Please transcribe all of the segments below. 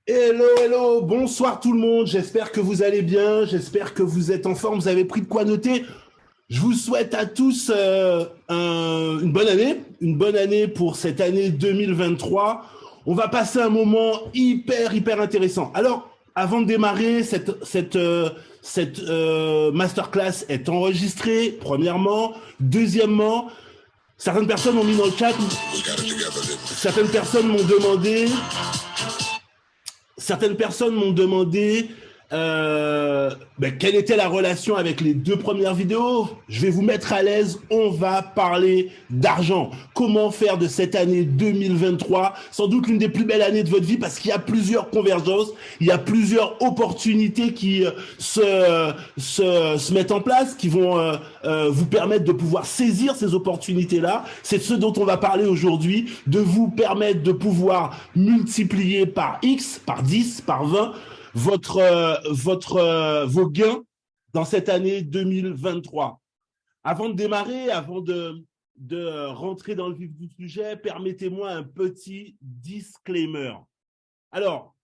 Hello, hello, bonsoir tout le monde. J'espère que vous allez bien. J'espère que vous êtes en forme. Vous avez pris de quoi noter. Je vous souhaite à tous une bonne année pour cette année 2023. On va passer un moment hyper intéressant. Alors, avant de démarrer, cette masterclass est enregistrée, premièrement. Deuxièmement, certaines personnes m'ont mis dans le chat, certaines personnes m'ont demandé certaines personnes m'ont demandé quelle était la relation avec les deux premières vidéos. Je vais vous mettre à l'aise. On va parler d'argent. Comment faire de cette année 2023 sans doute l'une des plus belles années de votre vie parce qu'il y a plusieurs convergences, il y a plusieurs opportunités qui se mettent en place, qui vont vous permettre de pouvoir saisir ces opportunités-là. C'est ce dont on va parler aujourd'hui, de vous permettre de pouvoir multiplier par X, par 10, par 20 vos gains dans cette année 2023. Avant de démarrer, avant de rentrer dans le vif du sujet, permettez-moi un petit disclaimer. Alors,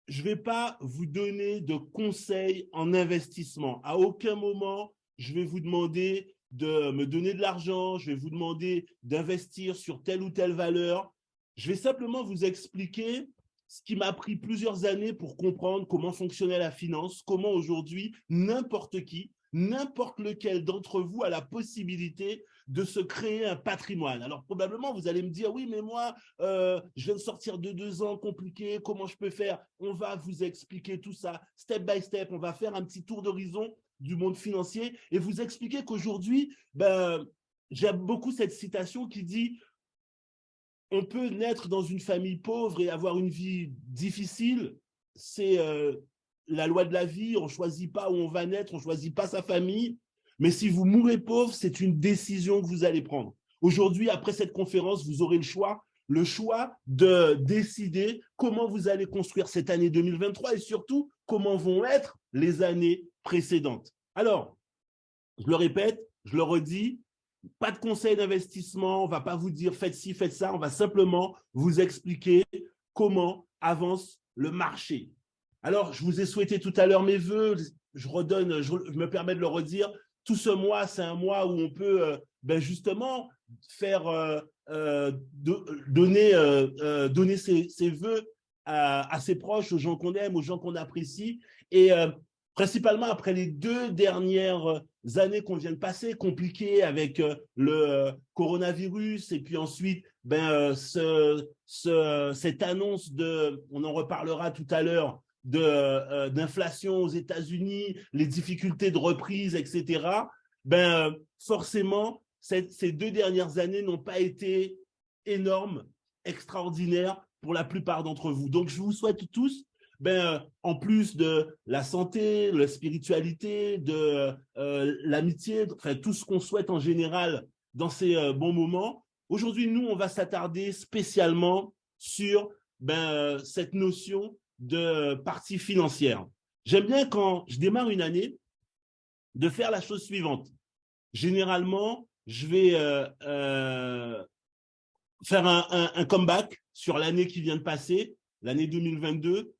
je ne vais pas vous donner de conseils en investissement. À aucun moment, je vais vous demander de me donner de l'argent, je vais vous demander d'investir sur telle ou telle valeur. Je vais simplement vous expliquer ce qui m'a pris plusieurs années pour comprendre comment fonctionnait la finance, comment aujourd'hui, n'importe qui, n'importe lequel d'entre vous a la possibilité de se créer un patrimoine. Alors probablement, vous allez me dire, oui, mais moi, je viens de sortir de 2 ans compliqués, comment je peux faire? On va vous expliquer tout ça, step by step, on va faire un petit tour d'horizon du monde financier et vous expliquer qu'aujourd'hui, j'aime beaucoup cette citation qui dit on peut naître dans une famille pauvre et avoir une vie difficile, c'est la loi de la vie, on ne choisit pas où on va naître, on ne choisit pas sa famille, mais si vous mourrez pauvre, c'est une décision que vous allez prendre. Aujourd'hui, après cette conférence, vous aurez le choix de décider comment vous allez construire cette année 2023 et surtout, comment vont être les années précédentes. Alors, je le répète, je le redis, pas de conseil d'investissement, on ne va pas vous dire faites ci, faites ça, on va simplement vous expliquer comment avance le marché. Alors, je vous ai souhaité tout à l'heure mes voeux, je me permets de le redire, tout ce mois, c'est un mois où on peut justement faire donner ses voeux à ses proches, aux gens qu'on aime, aux gens qu'on apprécie, et principalement après les 2 dernières années qu'on vient de passer, compliquées avec le coronavirus et puis ensuite cette annonce on en reparlera tout à l'heure, d'inflation aux États-Unis, les difficultés de reprise, etc. Forcément, ces 2 dernières années n'ont pas été énormes, extraordinaires pour la plupart d'entre vous. Donc, je vous souhaite tous en plus de la santé, de la spiritualité, de l'amitié, enfin tout ce qu'on souhaite en général dans ces bons moments. Aujourd'hui, nous, on va s'attarder spécialement sur cette notion de partie financière. J'aime bien quand je démarre une année de faire la chose suivante. Généralement, je vais faire un comeback sur l'année qui vient de passer, l'année 2022,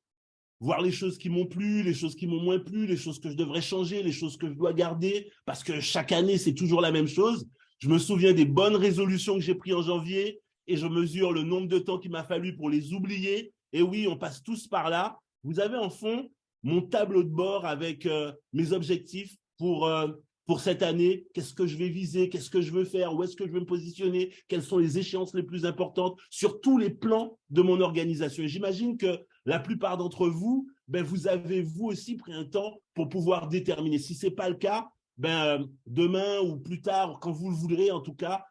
voir les choses qui m'ont plu, les choses qui m'ont moins plu, les choses que je devrais changer, les choses que je dois garder, parce que chaque année, c'est toujours la même chose. Je me souviens des bonnes résolutions que j'ai prises en janvier et je mesure le nombre de temps qu'il m'a fallu pour les oublier. Et oui, on passe tous par là. Vous avez en fond mon tableau de bord avec mes objectifs pour cette année. Qu'est-ce que je vais viser? Qu'est-ce que je veux faire? Où est-ce que je veux me positionner? Quelles sont les échéances les plus importantes sur tous les plans de mon organisation? Et j'imagine que la plupart d'entre vous, vous avez vous aussi pris un temps pour pouvoir déterminer. Si ce n'est pas le cas, demain ou plus tard, quand vous le voudrez en tout cas,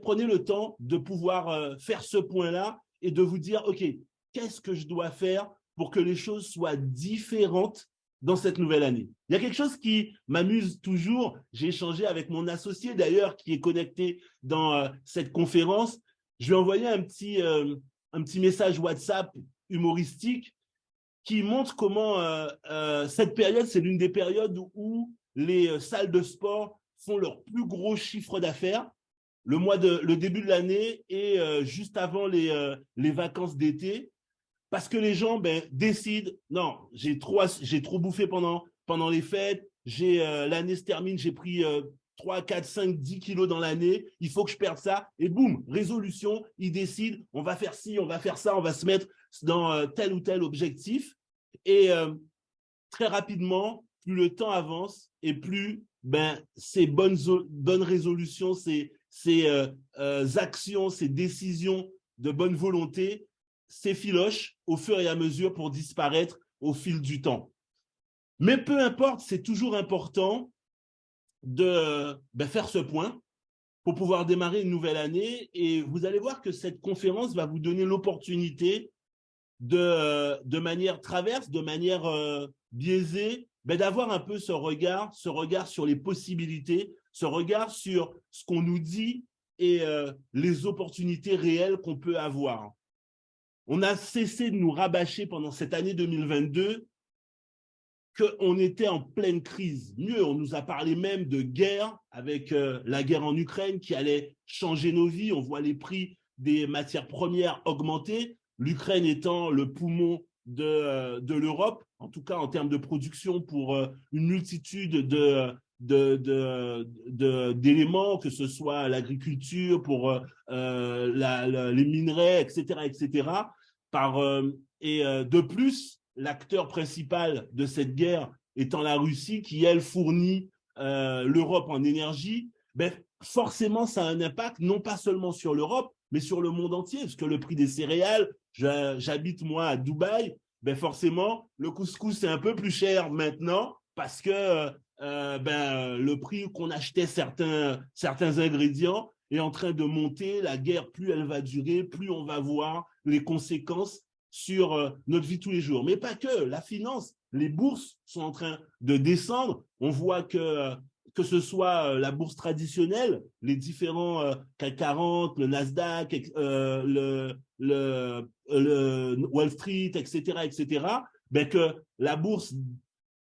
prenez le temps de pouvoir faire ce point-là et de vous dire, OK, qu'est-ce que je dois faire pour que les choses soient différentes dans cette nouvelle année? Il y a quelque chose qui m'amuse toujours. J'ai échangé avec mon associé d'ailleurs qui est connecté dans cette conférence. Je lui ai envoyé un petit message WhatsApp humoristique qui montre comment cette période, c'est l'une des périodes où les salles de sport font leur plus gros chiffre d'affaires. Le début de l'année et juste avant les vacances d'été, parce que les gens décident, non, j'ai trop bouffé pendant les fêtes, l'année se termine, j'ai pris 3, 4, 5, 10 kilos dans l'année, il faut que je perde ça, et boum, résolution, ils décident, on va faire ci, on va faire ça, on va se mettre dans tel ou tel objectif, et très rapidement, plus le temps avance, et plus ces bonnes résolutions, ces actions, ces décisions de bonne volonté s'effilochent au fur et à mesure pour disparaître au fil du temps. Mais peu importe, c'est toujours important de faire ce point pour pouvoir démarrer une nouvelle année. Et vous allez voir que cette conférence va vous donner l'opportunité de manière traverse, de manière biaisée, d'avoir un peu ce regard sur les possibilités, ce regard sur ce qu'on nous dit et les opportunités réelles qu'on peut avoir. On a cessé de nous rabâcher pendant cette année 2022 qu'on était en pleine crise. Mieux, on nous a parlé même de guerre, avec la guerre en Ukraine qui allait changer nos vies. On voit les prix des matières premières augmenter, l'Ukraine étant le poumon de l'Europe, en tout cas en termes de production pour une multitude d'éléments, que ce soit l'agriculture, pour les minerais, etc., etc. De plus, l'acteur principal de cette guerre étant la Russie, qui, elle, fournit l'Europe en énergie, forcément, ça a un impact, non pas seulement sur l'Europe, mais sur le monde entier, parce que le prix des céréales, j'habite moi à Dubaï, forcément, le couscous est un peu plus cher maintenant, parce que le prix qu'on achetait certains ingrédients est en train de monter. La guerre, plus elle va durer, plus on va voir les conséquences sur notre vie tous les jours. Mais pas que, la finance, les bourses sont en train de descendre. On voit que ce soit la bourse traditionnelle, les différents CAC 40, le Nasdaq, le Wall Street, etc., que la bourse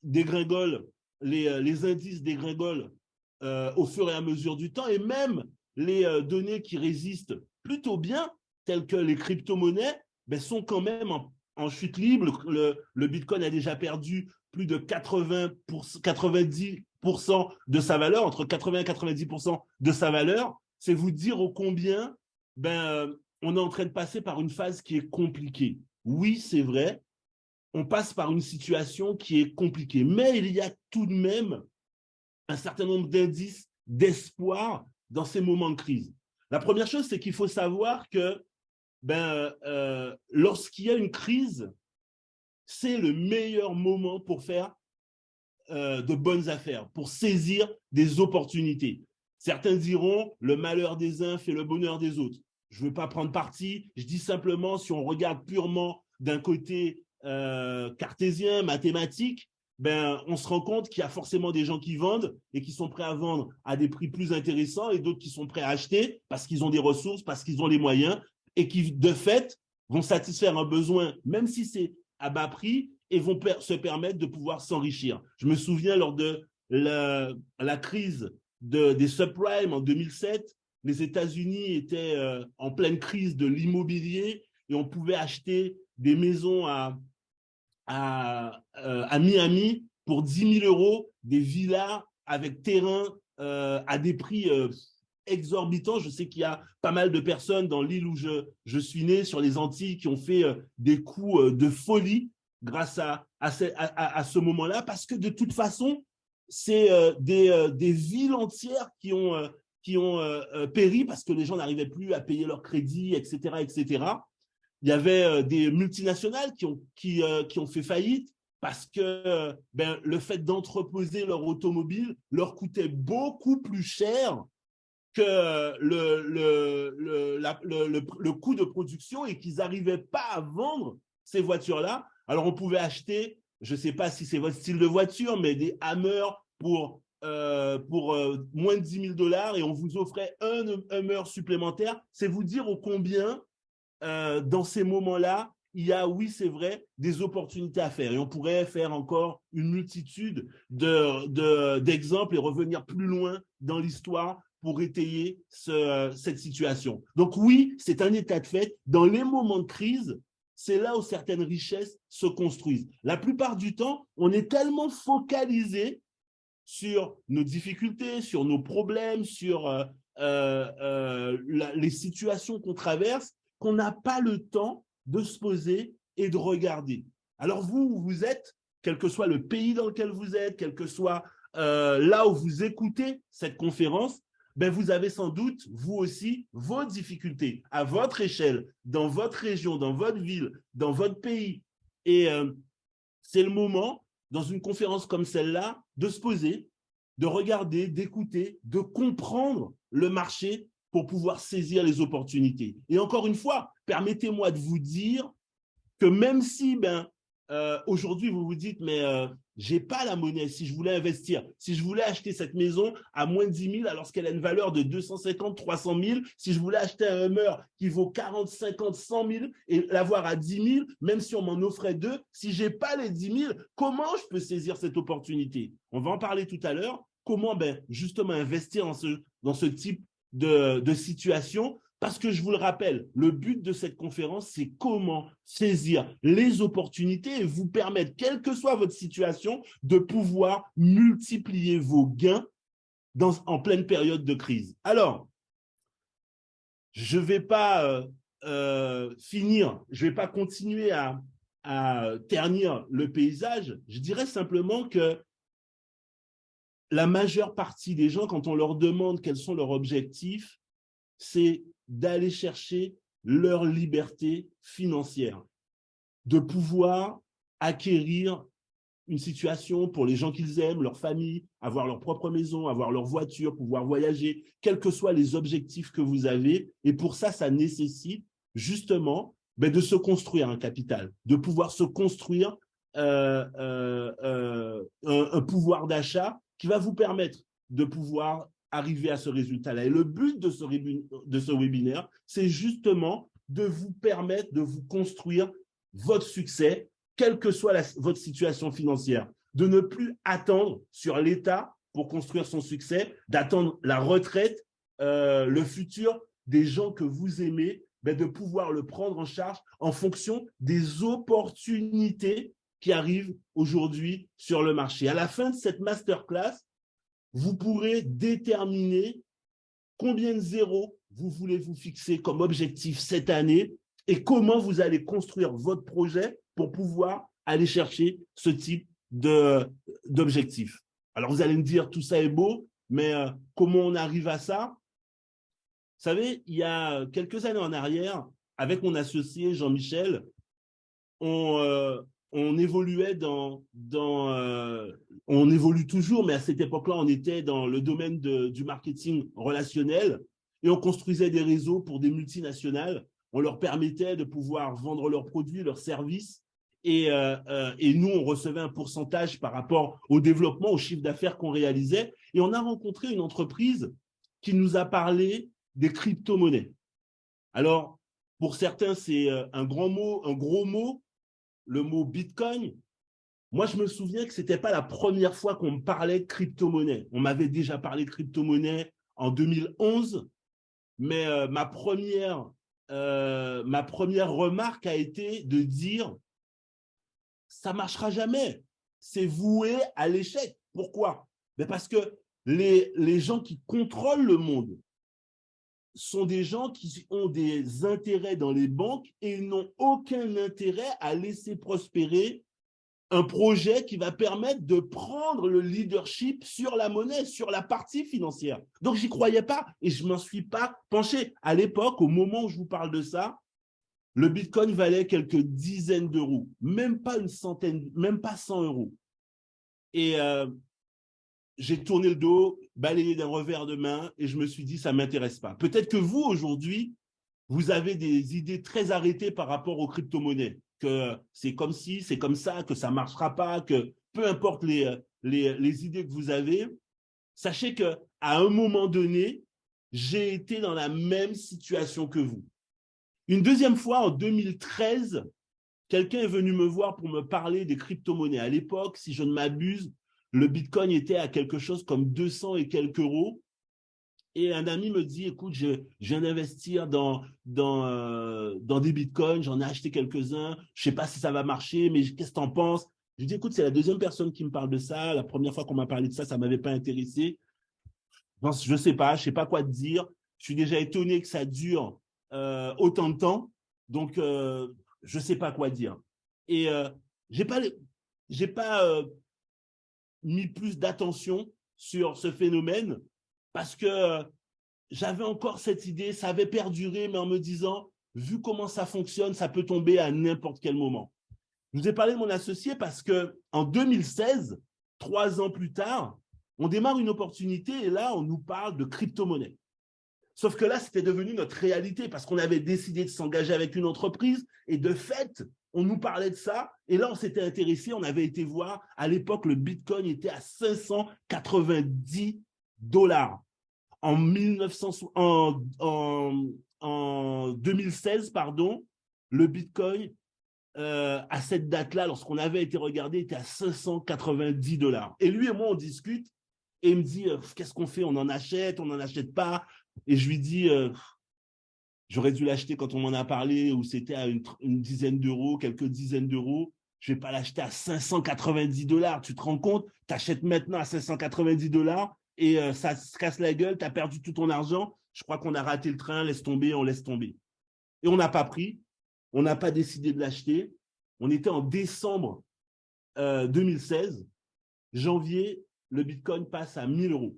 dégringole, les indices dégringolent au fur et à mesure du temps, et même les données qui résistent plutôt bien, telles que les crypto-monnaies, sont quand même en chute libre. Le Bitcoin a déjà perdu plus de 90% de sa valeur, entre 80 et 90% de sa valeur. C'est vous dire ô combien on est en train de passer par une phase qui est compliquée. Oui, c'est vrai, on passe par une situation qui est compliquée, mais il y a tout de même un certain nombre d'indices d'espoir dans ces moments de crise. La première chose, c'est qu'il faut savoir que lorsqu'il y a une crise, c'est le meilleur moment pour faire de bonnes affaires, pour saisir des opportunités. Certains diront le malheur des uns fait le bonheur des autres. Je ne veux pas prendre parti, je dis simplement, si on regarde purement d'un côté cartésien, mathématique, on se rend compte qu'il y a forcément des gens qui vendent et qui sont prêts à vendre à des prix plus intéressants, et d'autres qui sont prêts à acheter parce qu'ils ont des ressources, parce qu'ils ont les moyens, et qui, de fait, vont satisfaire un besoin, même si c'est à bas prix, et vont se permettre de pouvoir s'enrichir. Je me souviens, lors de la crise des subprimes en 2007, les États-Unis étaient en pleine crise de l'immobilier, et on pouvait acheter des maisons à Miami pour 10 000 €, des villas avec terrain à des prix exorbitant. Je sais qu'il y a pas mal de personnes dans l'île où je suis né, sur les Antilles, qui ont fait des coups de folie grâce à ce moment-là, parce que de toute façon, c'est des villes entières qui ont péri parce que les gens n'arrivaient plus à payer leur crédit, etc., etc. Il y avait des multinationales qui ont fait faillite parce que le fait d'entreposer leur automobile leur coûtait beaucoup plus cher que le coût de production, et qu'ils n'arrivaient pas à vendre ces voitures-là. Alors, on pouvait acheter, je ne sais pas si c'est votre style de voiture, mais des Hammer pour moins de 10 000 $, et on vous offrait un Hummer supplémentaire. C'est vous dire ô combien, dans ces moments-là, il y a, oui, c'est vrai, des opportunités à faire. Et on pourrait faire encore une multitude d'exemples et revenir plus loin dans l'histoire pour étayer cette situation. Donc oui, c'est un état de fait. Dans les moments de crise, c'est là où certaines richesses se construisent. La plupart du temps, on est tellement focalisé sur nos difficultés, sur nos problèmes, sur les situations qu'on traverse, qu'on n'a pas le temps de se poser et de regarder. Alors vous êtes, quel que soit le pays dans lequel vous êtes, quel que soit là où vous écoutez cette conférence, ben vous avez sans doute, vous aussi, vos difficultés à votre échelle, dans votre région, dans votre ville, dans votre pays. Et c'est le moment, dans une conférence comme celle-là, de se poser, de regarder, d'écouter, de comprendre le marché pour pouvoir saisir les opportunités. Et encore une fois, permettez-moi de vous dire que même si aujourd'hui vous vous dites mais j'ai pas la monnaie, si je voulais investir, si je voulais acheter cette maison à moins de 10 000 alors qu'elle a une valeur de 250, 300 000, si je voulais acheter un Hummer qui vaut 40, 50, 100 000 et l'avoir à 10 000, même si on m'en offrait deux, si j'ai pas les 10 000, comment je peux saisir cette opportunité? On va en parler tout à l'heure. Comment justement investir dans ce type de situation? Parce que je vous le rappelle, le but de cette conférence, c'est comment saisir les opportunités et vous permettre, quelle que soit votre situation, de pouvoir multiplier vos gains en pleine période de crise. Alors, je ne vais pas finir, je ne vais pas continuer à ternir le paysage. Je dirais simplement que la majeure partie des gens, quand on leur demande quels sont leurs objectifs, c'est d'aller chercher leur liberté financière, de pouvoir acquérir une situation pour les gens qu'ils aiment, leur famille, avoir leur propre maison, avoir leur voiture, pouvoir voyager, quels que soient les objectifs que vous avez. Et pour ça, ça nécessite justement de se construire un capital, de pouvoir se construire un pouvoir d'achat qui va vous permettre de pouvoir arriver à ce résultat-là. Et le but de ce webinaire, c'est justement de vous permettre de vous construire votre succès, quelle que soit votre situation financière, de ne plus attendre sur l'État pour construire son succès, d'attendre la retraite, le futur des gens que vous aimez, de pouvoir le prendre en charge en fonction des opportunités qui arrivent aujourd'hui sur le marché. À la fin de cette masterclass, vous pourrez déterminer combien de zéros vous voulez vous fixer comme objectif cette année et comment vous allez construire votre projet pour pouvoir aller chercher ce type d'objectif. Alors, vous allez me dire, tout ça est beau, mais comment on arrive à ça? Vous savez, il y a quelques années en arrière, avec mon associé Jean-Michel, on évoluait on évolue toujours, mais à cette époque-là, on était dans le domaine du marketing relationnel et on construisait des réseaux pour des multinationales. On leur permettait de pouvoir vendre leurs produits, leurs services et nous, on recevait un pourcentage par rapport au développement, au chiffre d'affaires qu'on réalisait. Et on a rencontré une entreprise qui nous a parlé des crypto-monnaies. Alors, pour certains, c'est un gros mot, le mot Bitcoin. Moi, je me souviens que ce n'était pas la première fois qu'on me parlait de crypto-monnaie. On m'avait déjà parlé de crypto-monnaie en 2011, mais ma première remarque a été de dire ça ne marchera jamais. C'est voué à l'échec. Pourquoi? Parce que les gens qui contrôlent le monde sont des gens qui ont des intérêts dans les banques et n'ont aucun intérêt à laisser prospérer un projet qui va permettre de prendre le leadership sur la monnaie, sur la partie financière. Donc, j'y croyais pas et je m'en suis pas penché. À l'époque, au moment où je vous parle de ça, le Bitcoin valait quelques dizaines d'euros, même pas une centaine, même pas 100 euros. Et j'ai tourné le dos, balayé d'un revers de main et je me suis dit, ça ne m'intéresse pas. Peut-être que vous, aujourd'hui, vous avez des idées très arrêtées par rapport aux crypto-monnaies, que c'est comme ci, c'est comme ça, que ça ne marchera pas, que peu importe les idées que vous avez, sachez qu'à un moment donné, j'ai été dans la même situation que vous. Une deuxième fois, en 2013, quelqu'un est venu me voir pour me parler des crypto-monnaies. À l'époque, si je ne m'abuse, le Bitcoin était à quelque chose comme 200 et quelques euros. Et un ami me dit, écoute, je viens d'investir dans des bitcoins, j'en ai acheté quelques-uns, je ne sais pas si ça va marcher, mais qu'est-ce que tu en penses? Je lui dis, écoute, c'est la deuxième personne qui me parle de ça. La première fois qu'on m'a parlé de ça ne m'avait pas intéressé. Je ne sais pas quoi te dire. Je suis déjà étonné que ça dure autant de temps. Donc, je ne sais pas quoi dire. Et je n'ai pas, j'ai pas mis plus d'attention sur ce phénomène parce que j'avais encore cette idée, ça avait perduré, mais en me disant, vu comment ça fonctionne, ça peut tomber à n'importe quel moment. Je vous ai parlé de mon associé parce qu'en 2016, 3 ans plus tard, on démarre une opportunité et là, on nous parle de crypto-monnaie. Sauf que là, c'était devenu notre réalité parce qu'on avait décidé de s'engager avec une entreprise et de fait, on nous parlait de ça. Et là, on s'était intéressé, on avait été voir. À l'époque, le Bitcoin était à 590 $. En, 1900, en 2016, pardon, le Bitcoin, à cette date-là, lorsqu'on avait été regardé, était à 590 $. Et lui et moi, on discute et il me dit, qu'est-ce qu'on fait? On en achète, on n'en achète pas? Et je lui dis, j'aurais dû l'acheter quand on m'en a parlé, où c'était à une dizaine d'euros, quelques dizaines d'euros. Je ne vais pas l'acheter à 590 $. Tu te rends compte? Tu achètes maintenant à 590 $ et ça se casse la gueule, tu as perdu tout ton argent. Je crois qu'on a raté le train, laisse tomber, on laisse tomber. Et on n'a pas pris, on n'a pas décidé de l'acheter. On était en décembre 2016. Janvier, le Bitcoin passe à 1 000 €.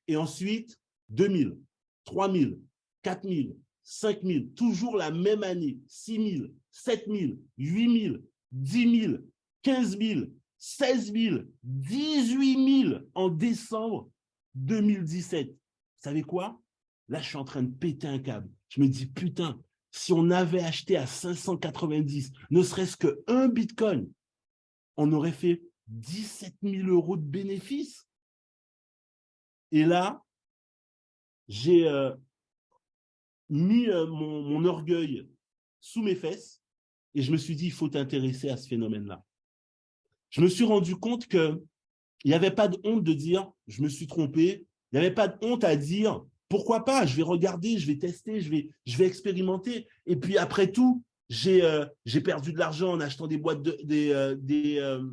Et ensuite, 2 000, 3 000, 4 000, 5 000, toujours la même année, 6 000, 7 000, 8 000, 10 000, 15 000, 16 000, 18 000 en décembre 2017. Vous savez quoi? Là, je suis en train de péter un câble. Je me dis, putain, si on avait acheté à 590, ne serait-ce qu'un Bitcoin, on aurait fait 17 000 € de bénéfices. Et là, j'ai mis mon orgueil sous mes fesses et je me suis dit, il faut t'intéresser à ce phénomène-là. Je me suis rendu compte qu'il n'y avait pas de honte de dire, je me suis trompé. Il n'y avait pas de honte à dire, pourquoi pas, je vais regarder, je vais tester, je vais expérimenter. Et puis après tout, j'ai perdu de l'argent en achetant des boîtes des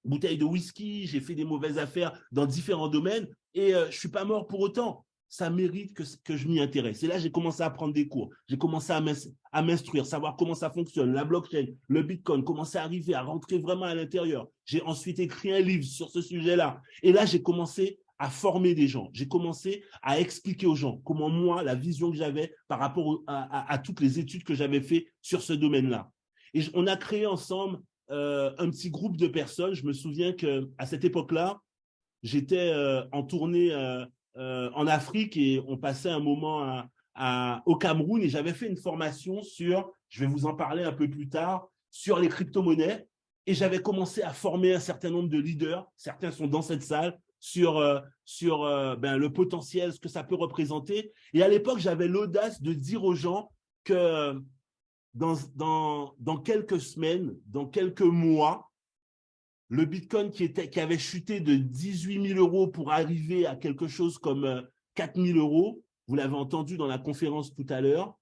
bouteilles de whisky, j'ai fait des mauvaises affaires dans différents domaines et je ne suis pas mort pour autant. Ça mérite que je m'y intéresse. Et là, j'ai commencé à prendre des cours. J'ai commencé à m'instruire, savoir comment ça fonctionne, la blockchain, le Bitcoin, commencer à arriver à rentrer vraiment à l'intérieur. J'ai ensuite écrit un livre sur ce sujet-là. Et là, j'ai commencé à former des gens. J'ai commencé à expliquer aux gens comment moi, la vision que j'avais par rapport à toutes les études que j'avais faites sur ce domaine-là. Et on a créé ensemble un petit groupe de personnes. Je me souviens qu'à cette époque-là, j'étais en tournée en Afrique et on passait un moment au Cameroun et j'avais fait une formation sur, je vais vous en parler un peu plus tard, sur les crypto-monnaies et j'avais commencé à former un certain nombre de leaders, certains sont dans cette salle, sur le potentiel, ce que ça peut représenter. Et à l'époque, j'avais l'audace de dire aux gens que dans quelques semaines, dans quelques mois, le Bitcoin qui avait chuté de 18 000 € pour arriver à quelque chose comme 4 000 €, vous l'avez entendu dans la conférence tout à l'heure,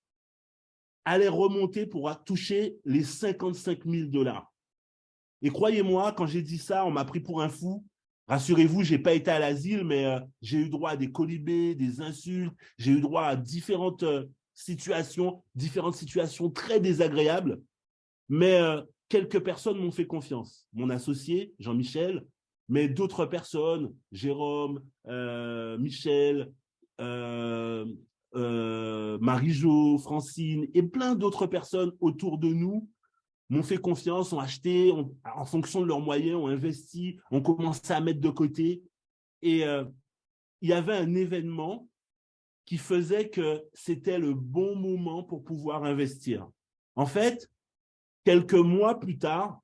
allait remonter pour toucher les 55 000 $. Et croyez-moi, quand j'ai dit ça, on m'a pris pour un fou. Rassurez-vous, je n'ai pas été à l'asile, mais j'ai eu droit à des colibés, des insultes, j'ai eu droit à différentes situations très désagréables. Mais quelques personnes m'ont fait confiance. Mon associé, Jean-Michel, mais d'autres personnes, Jérôme, Michel, Marie-Jo, Francine et plein d'autres personnes autour de nous m'ont fait confiance, ont acheté, en fonction de leurs moyens, ont investi, ont commencé à mettre de côté. Et il y avait un événement qui faisait que c'était le bon moment pour pouvoir investir. En fait, quelques mois plus tard,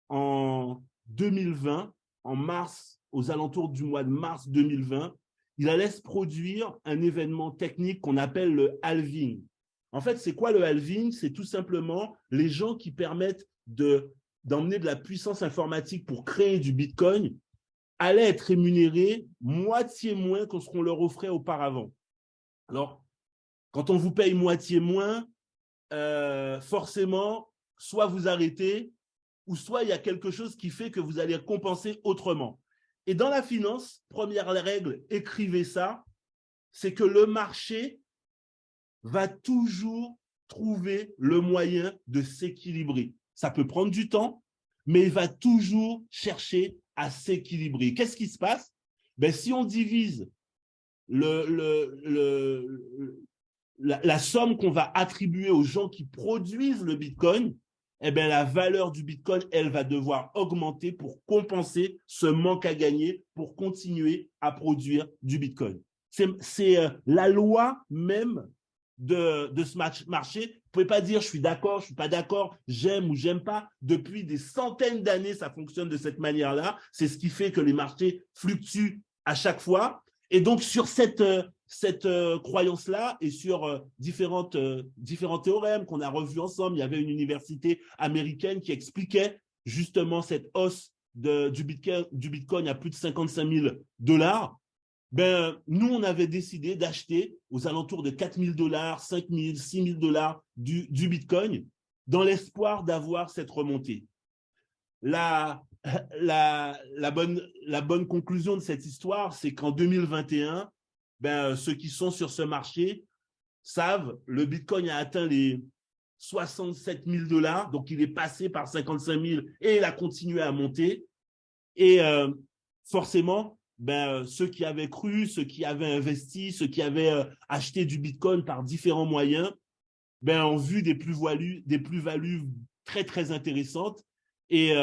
en 2020, en mars, aux alentours du mois de mars 2020, il allait se produire un événement technique qu'on appelle le halving. En fait, c'est quoi le halving? C'est tout simplement les gens qui permettent d'emmener de la puissance informatique pour créer du Bitcoin allaient être rémunérés moitié moins que ce qu'on leur offrait auparavant. Alors, quand on vous paye moitié moins, forcément, soit vous arrêtez, ou soit il y a quelque chose qui fait que vous allez compenser autrement. Et dans la finance, première règle, écrivez ça, c'est que le marché va toujours trouver le moyen de s'équilibrer. Ça peut prendre du temps, mais il va toujours chercher à s'équilibrer. Qu'est-ce qui se passe? Si on divise la somme qu'on va attribuer aux gens qui produisent le Bitcoin, la valeur du Bitcoin, elle va devoir augmenter pour compenser ce manque à gagner, pour continuer à produire du Bitcoin. C'est la loi même de ce marché. Vous ne pouvez pas dire je suis d'accord, je ne suis pas d'accord, j'aime ou j'aime pas. Depuis des centaines d'années, ça fonctionne de cette manière-là. C'est ce qui fait que les marchés fluctuent à chaque fois. Et donc, sur cette croyance-là et sur différents théorèmes qu'on a revus ensemble, il y avait une université américaine qui expliquait justement cette hausse du Bitcoin à plus de 55 000 $. Nous, on avait décidé d'acheter aux alentours de 4 000 $, 5 000, 6 000 $ du Bitcoin dans l'espoir d'avoir cette remontée. La bonne conclusion de cette histoire, c'est qu'en 2021, ceux qui sont sur ce marché savent, le Bitcoin a atteint les 67 000 $, donc il est passé par 55 000 et il a continué à monter. Et forcément, ceux qui avaient cru, ceux qui avaient investi, ceux qui avaient acheté du Bitcoin par différents moyens, ont vu des plus-values très, très intéressantes. Et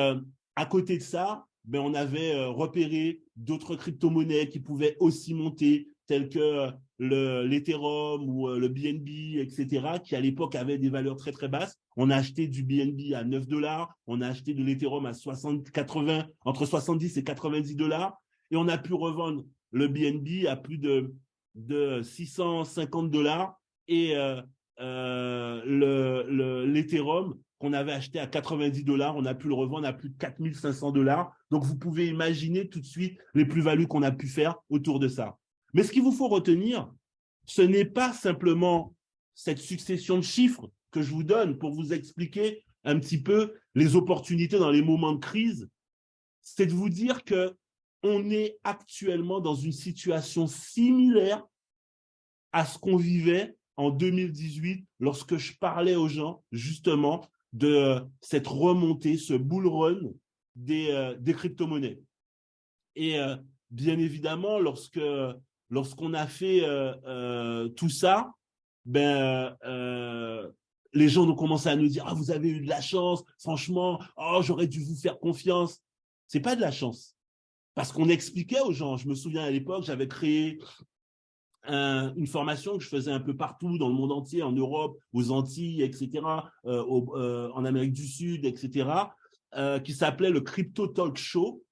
à côté de ça, on avait repéré d'autres crypto-monnaies qui pouvaient aussi monter, telles que l'Ethereum ou le BNB, etc., qui à l'époque avaient des valeurs très, très basses. On a acheté du BNB à 9 $, on a acheté de l'Ethereum à entre 70 et 90 $, et on a pu revendre le BNB à plus de 650 $, et l'Ethereum qu'on avait acheté à 90 $, on a pu le revendre à plus de 4 500 $. Donc, vous pouvez imaginer tout de suite les plus-values qu'on a pu faire autour de ça. Mais ce qu'il vous faut retenir, ce n'est pas simplement cette succession de chiffres que je vous donne pour vous expliquer un petit peu les opportunités dans les moments de crise. C'est de vous dire qu'on est actuellement dans une situation similaire à ce qu'on vivait en 2018 lorsque je parlais aux gens justement de cette remontée, ce bull run des crypto-monnaies. Et bien évidemment, lorsqu'on a fait tout ça, les gens ont commencé à nous dire « Ah, vous avez eu de la chance, franchement, oh, j'aurais dû vous faire confiance. » C'est pas de la chance. Parce qu'on expliquait aux gens, je me souviens à l'époque, j'avais créé une formation que je faisais un peu partout dans le monde entier, en Europe, aux Antilles, etc., en Amérique du Sud, etc., qui s'appelait le Crypto Talk Show,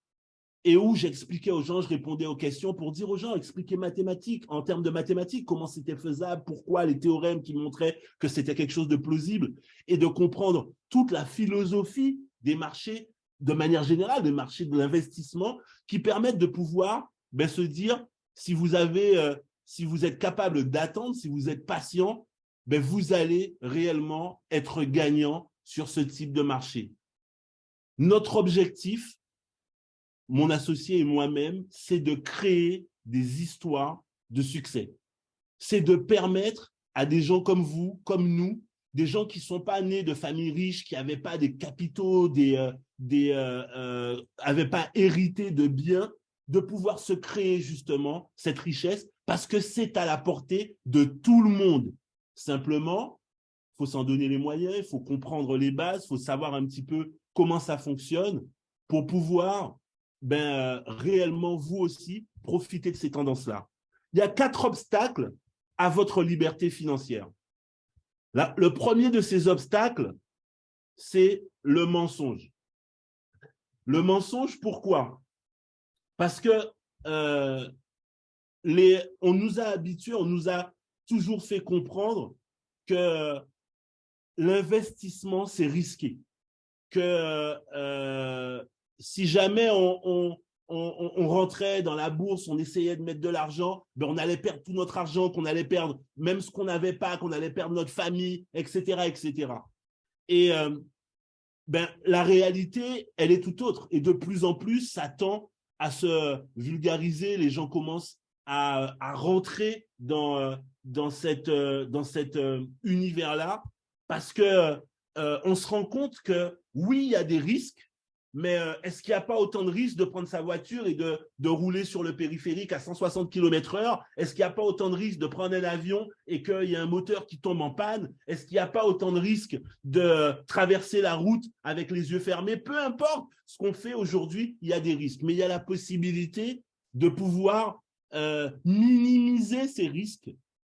et où j'expliquais aux gens, je répondais aux questions pour dire aux gens, expliquer mathématiques, en termes de mathématiques, comment c'était faisable, pourquoi les théorèmes qui montraient que c'était quelque chose de plausible, et de comprendre toute la philosophie des marchés, de manière générale, des marchés de l'investissement, qui permettent de pouvoir se dire, si vous êtes capable d'attendre, si vous êtes patient, vous allez réellement être gagnant sur ce type de marché. Notre objectif, mon associé et moi-même, c'est de créer des histoires de succès. C'est de permettre à des gens comme vous, comme nous, des gens qui ne sont pas nés de familles riches, qui n'avaient pas des capitaux, n'avaient pas hérité de biens, de pouvoir se créer justement cette richesse parce que c'est à la portée de tout le monde. Simplement, il faut s'en donner les moyens, il faut comprendre les bases, il faut savoir un petit peu comment ça fonctionne pour pouvoir réellement, vous aussi, profiter de ces tendances-là. Il y a 4 obstacles à votre liberté financière. Le premier de ces obstacles, c'est le mensonge. Le mensonge, pourquoi? Parce que on nous a habitués, on nous a toujours fait comprendre que l'investissement, c'est risqué. Que si jamais on on rentrait dans la bourse, on essayait de mettre de l'argent, ben on allait perdre tout notre argent, qu'on allait perdre même ce qu'on n'avait pas, qu'on allait perdre notre famille, etc., etc. Et ben, la réalité, elle est tout autre. Et de plus en plus, ça tend à se vulgariser. Les gens commencent à rentrer dans cet univers-là parce que on se rend compte que oui, il y a des risques, mais est-ce qu'il n'y a pas autant de risques de prendre sa voiture et de rouler sur le périphérique à 160 km/h? Est-ce qu'il n'y a pas autant de risques de prendre un avion et qu'il y a un moteur qui tombe en panne? Est-ce qu'il n'y a pas autant de risques de traverser la route avec les yeux fermés? Peu importe ce qu'on fait aujourd'hui, il y a des risques. Mais il y a la possibilité de pouvoir minimiser ces risques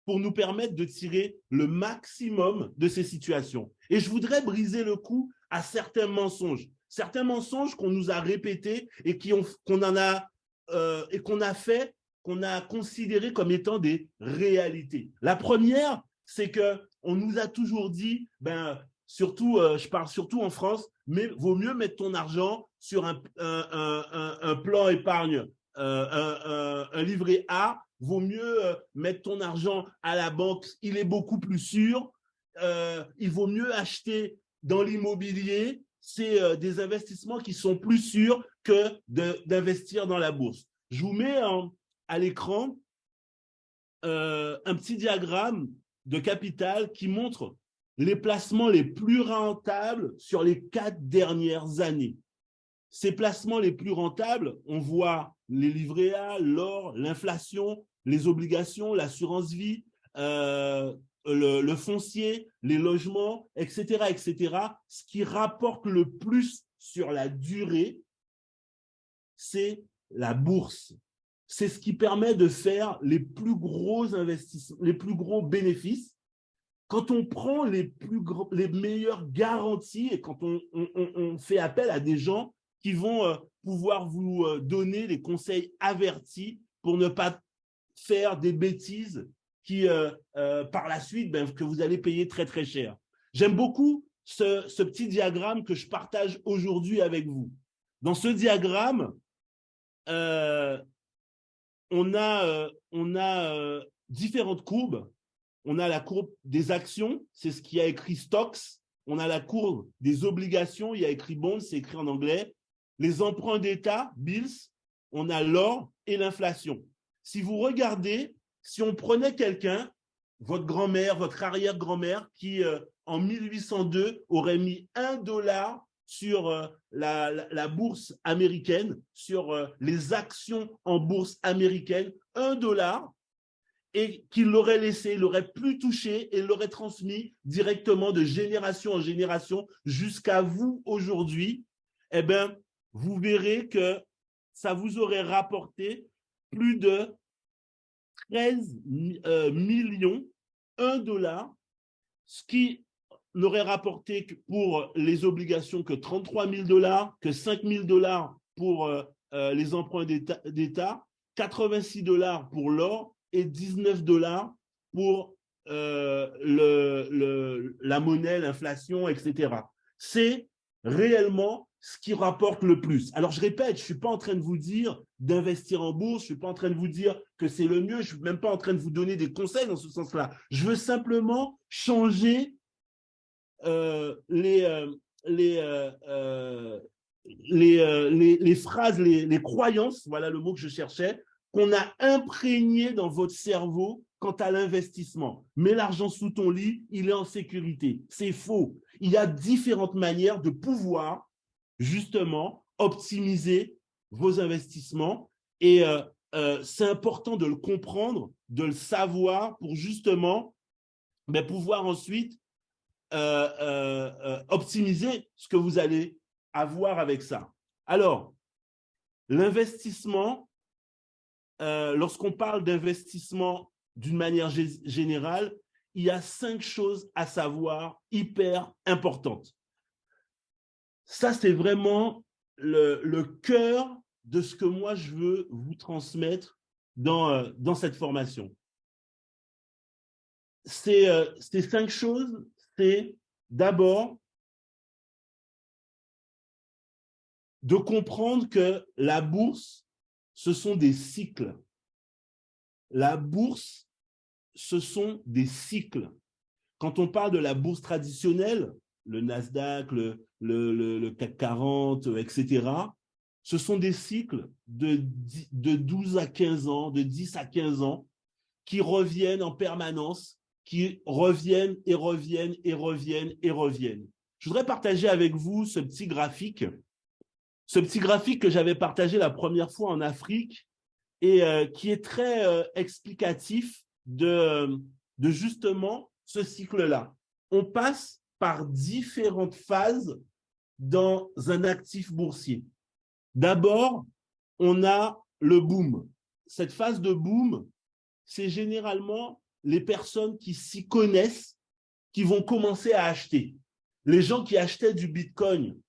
pour nous permettre de tirer le maximum de ces situations. Et je voudrais briser le cou à certains mensonges qu'on nous a répétés et qu'on a fait, qu'on a considéré comme étant des réalités. La première, c'est qu'on nous a toujours dit, surtout, je parle surtout en France, mais vaut mieux mettre ton argent sur un plan épargne, un livret A, vaut mieux mettre ton argent à la banque, il est beaucoup plus sûr, il vaut mieux acheter dans l'immobilier, c'est des investissements qui sont plus sûrs que d'investir dans la bourse. Je vous mets à l'écran un petit diagramme de capital qui montre les placements les plus rentables sur les 4 dernières années. Ces placements les plus rentables, on voit les livrets A, l'or, l'inflation, les obligations, l'assurance vie, le foncier, les logements, etc., etc. Ce qui rapporte le plus sur la durée, c'est la bourse. C'est ce qui permet de faire les plus gros investissements, les plus gros bénéfices. Quand on prend les meilleures garanties et quand on fait appel à des gens qui vont pouvoir vous donner les conseils avertis pour ne pas faire des bêtises qui, par la suite, que vous allez payer très, très cher. J'aime beaucoup ce petit diagramme que je partage aujourd'hui avec vous. Dans ce diagramme, on a différentes courbes. On a la courbe des actions, c'est ce qui a écrit stocks. On a la courbe des obligations, il y a écrit bonds, c'est écrit en anglais. Les emprunts d'État, bills, on a l'or et l'inflation. Si vous regardez, si on prenait quelqu'un, votre grand-mère, votre arrière-grand-mère, qui en 1802 aurait mis $1 sur la bourse américaine, sur les actions en bourse américaine, $1, et qu'il l'aurait laissé, il l'aurait plus touché et l'aurait transmis directement de génération en génération jusqu'à vous aujourd'hui, eh bien, vous verrez que ça vous aurait rapporté plus de 13 millions, $1, ce qui n'aurait rapporté pour les obligations que 33 000 $, que 5 000 $, pour les emprunts d'État, 86 $ pour l'or et 19 $ pour la monnaie, l'inflation, etc. C'est réellement ce qui rapporte le plus. Alors, je répète, je ne suis pas en train de vous dire d'investir en bourse, je ne suis pas en train de vous dire que c'est le mieux, je ne suis même pas en train de vous donner des conseils dans ce sens-là. Je veux simplement changer les phrases, les croyances, voilà le mot que je cherchais, qu'on a imprégné dans votre cerveau quant à l'investissement. Mets l'argent sous ton lit, il est en sécurité. C'est faux. Il y a différentes manières de pouvoir justement optimiser vos investissements et c'est important de le comprendre, de le savoir pour justement pouvoir ensuite optimiser ce que vous allez avoir avec ça. Alors, l'investissement, lorsqu'on parle d'investissement d'une manière générale, il y a 5 choses à savoir hyper importantes. Ça, c'est vraiment le cœur de ce que moi, je veux vous transmettre dans cette formation. Ces 5 choses, c'est d'abord de comprendre que la bourse, ce sont des cycles. La bourse, ce sont des cycles. Quand on parle de la bourse traditionnelle, le Nasdaq, le CAC 40, etc., ce sont des cycles de 12 à 15 ans, de 10 à 15 ans, qui reviennent en permanence, qui reviennent et reviennent et reviennent et reviennent. Je voudrais partager avec vous ce petit graphique que j'avais partagé la première fois en Afrique et qui est très explicatif de justement ce cycle-là. On passe par différentes phases dans un actif boursier. D'abord, on a le boom. Cette phase de boom, c'est généralement les personnes qui s'y connaissent qui vont commencer à acheter. Les gens qui achetaient du Bitcoin